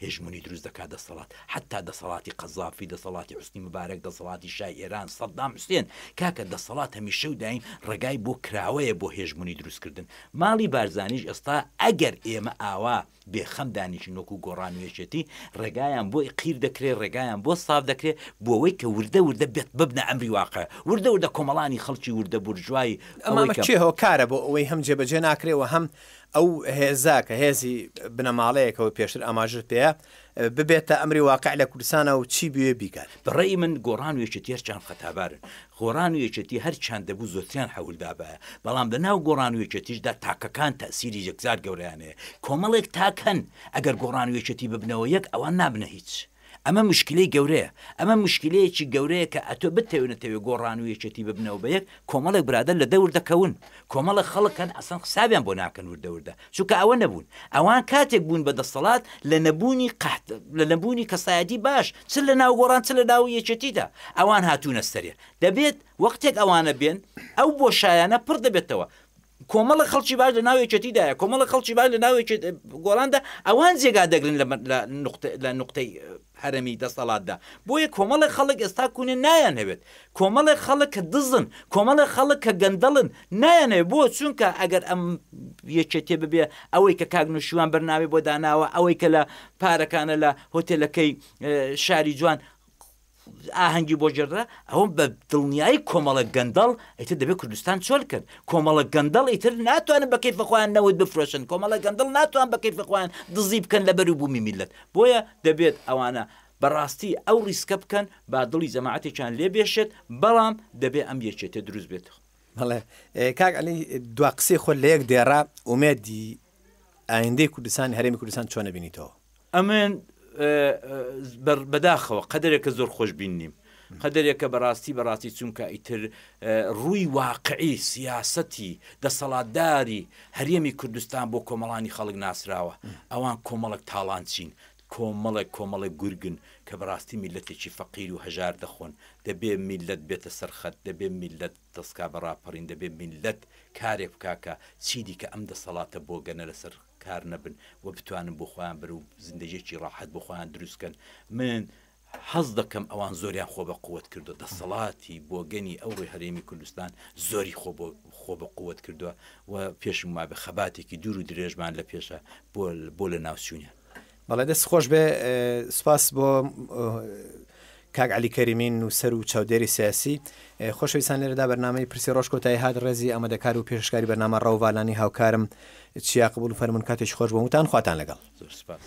هێژمونی دروست دەکات دەسەڵات حتا دەسەڵاتی قەزافی دەسەڵاتی حوسنی مبارەک دەسەڵاتی شای ئێران سەدام حوسێن کاکە دەسەڵات هەمیشە و دایم ڕێگای بۆ کراوەیە بۆ هێژمونی دروستکردن ماڵی بارزانیش ئێستا ئەگەر ئێمە ئاوا بێخەم دانیشین وەکو گۆڕان و یەکێتی ڕێگایان بۆی قیر دەکرێت ڕێگایان بۆ ساف دەکرێت بۆەوەی کە وردە بێت ببنە ئەمری واقع وردە کۆمەڵانی خەڵکی وردە بورژوای ئەمە چێ هۆکارە بۆ ئەوەی هەم جێبەجێ ناکرێەوە هەم ئەو هێزا کە هێزی بنەماڵەیەکەوە پێشتر ئاماژت پێەیە ببێتە ئەمری واقع لە کوردستانە و چی بوێ بیکات. بەڕێی من گۆڕان و یەکێتی هەرچیان خەتابارن، گۆڕان و یەکێتی هەرچیان دەبوو زۆرتریان حەولدابایە، بەڵام لەناو گۆڕان و یەکێتیشدا تاکەکان تەسیری یەکجار گەورەیانەیە. کۆمەڵێک تاکەن ئەگەر گۆڕان و یەکێتی ببنەوە یەک ئەوان نابنە هیچ. ئەمە مشکلەی گەورەیە، ئەمە مشکلەیەکی گەورەیە کە ئەتۆ بتەوێنێتەوێ گۆڕان و یەکێتی ببنەوە بە یەک کۆمەڵێک برادر لە دەور دەکەون، کۆمەڵە خەڵکن ئەسەن حسابیان بۆ ناکەن وردەوردە، چونکە ئەوە نەبوون، ئەوان کاتێک بوون بە دەسەڵات لە نەبوونی قەحت لە نەبوونی کەسایەتی باش چ لە ناو گۆڕان چ لە ناو یەکێتیدا ئەوان هاتوونە سەرێ. دەبێت وەختێک ئەوانە بێن ئەو بۆشایانە پڕ دەبێتەوە. کۆمەڵە خەڵکی باش لە ناو یەکێتیدایە، کۆمەڵە خەڵکی باش لە ناو گۆڕاندا ئەوان جێگا دەگرن لە نوقتەی هەرمی دەسەڵاتدا. بۆیە کۆمەڵی خەڵک ئێستا کوونێ نایان هەوێت، کۆمەڵی خەڵک کە دزن، کۆمەڵی خەڵک کە گەندەڵن نایانێ. بۆ چونکە ئەگەر ئەم یەکێتێ ببێ ئەوەی کە کاگنوشیوان بەرنامەی بۆ داناوە، ئەوەی کە لە پارەکانە لە هۆتێلەکەی شاری جوان ئاهەنگی بۆ جێڕا، ئەوە بە دڵنیایی کۆمەڵە گەندەڵ ئیتر دەبێت کوردستان چۆلکەن. کۆمەڵە گەندەڵ ئیتر ناتوانن بە کەیفە خۆیان نەوت بفرۆشن، کۆمەڵە گەندەڵ ناتوان بە کەیفە خۆیان دزی بکەن لە بەری بوومی میلەت. بۆیە دەبێت ئەوانە بەڕاستی ئەو ریسکە بکەن با دڵی جەماعەتێکیان لێ بێشێت، بەڵام دەبێت ئەم یەکێتێ دروست بێت. بەڵێ کاک عەلی دوا قسەی خۆ لە یەک دێڕا ئومێدی ئایندەی کوردستان هەرێمی کوردستان چۆن نەبینیتەوە؟ ئەمن بەداخەوە قەدرێکە زۆر خۆشبین نیم، قەدرێکە بەڕاستی چونکە ئیتر ڕووی واقعی سیاسەتی دەسەڵاتداری هەرێمی کوردستان بۆ کۆمەڵانی خەڵک ناسراوە. ئەوان کۆمەڵک تاڵان چین، کۆمەڵێک گورگن کە بەڕاستی میلەتێکی فەقیر و هەژار دەخۆن. دەبێ میلەت بێتە سەرخەت، دەبێ میلەت دەستکا بەڕاپەڕین، دەبێ میلەت کارێک بکاکە چیدی کە ئەم دەسەڵاتە بۆ گەنە لەسەر کار نەبن و بتوانن بۆ خۆیان بەر و زیندەجێکی ڕاحەت بۆ خۆیان دروستکەن. من حەز دەکەم ئەوان زۆریان خۆ بە قووەت کردو، دەسەڵاتی بۆ گەنی ئەو ڕێی هەرێمی کوردستان زۆری خۆ بە قووەت کردووە و پێشم ما بە خەباتێکی دوور و درێژمان لە پێشە بۆ لە ناوچوونیان. بەڵێ دەست خۆش بێ. سوپاس بۆ کاک عەلی کەریمی نووسەر و چاودێری سیاسی. خۆشەویستان لێرەدا بەرنامەی پرسی ڕۆژ کۆتایی هات ڕێزی ئامادەکار و پێشکاری بەرنامە ڕەوڤالانی هاوکارم چیا قبول و فەرمون کاتێکی خۆش بۆ وتان خواتان لەگەڵ. زۆر سپاس.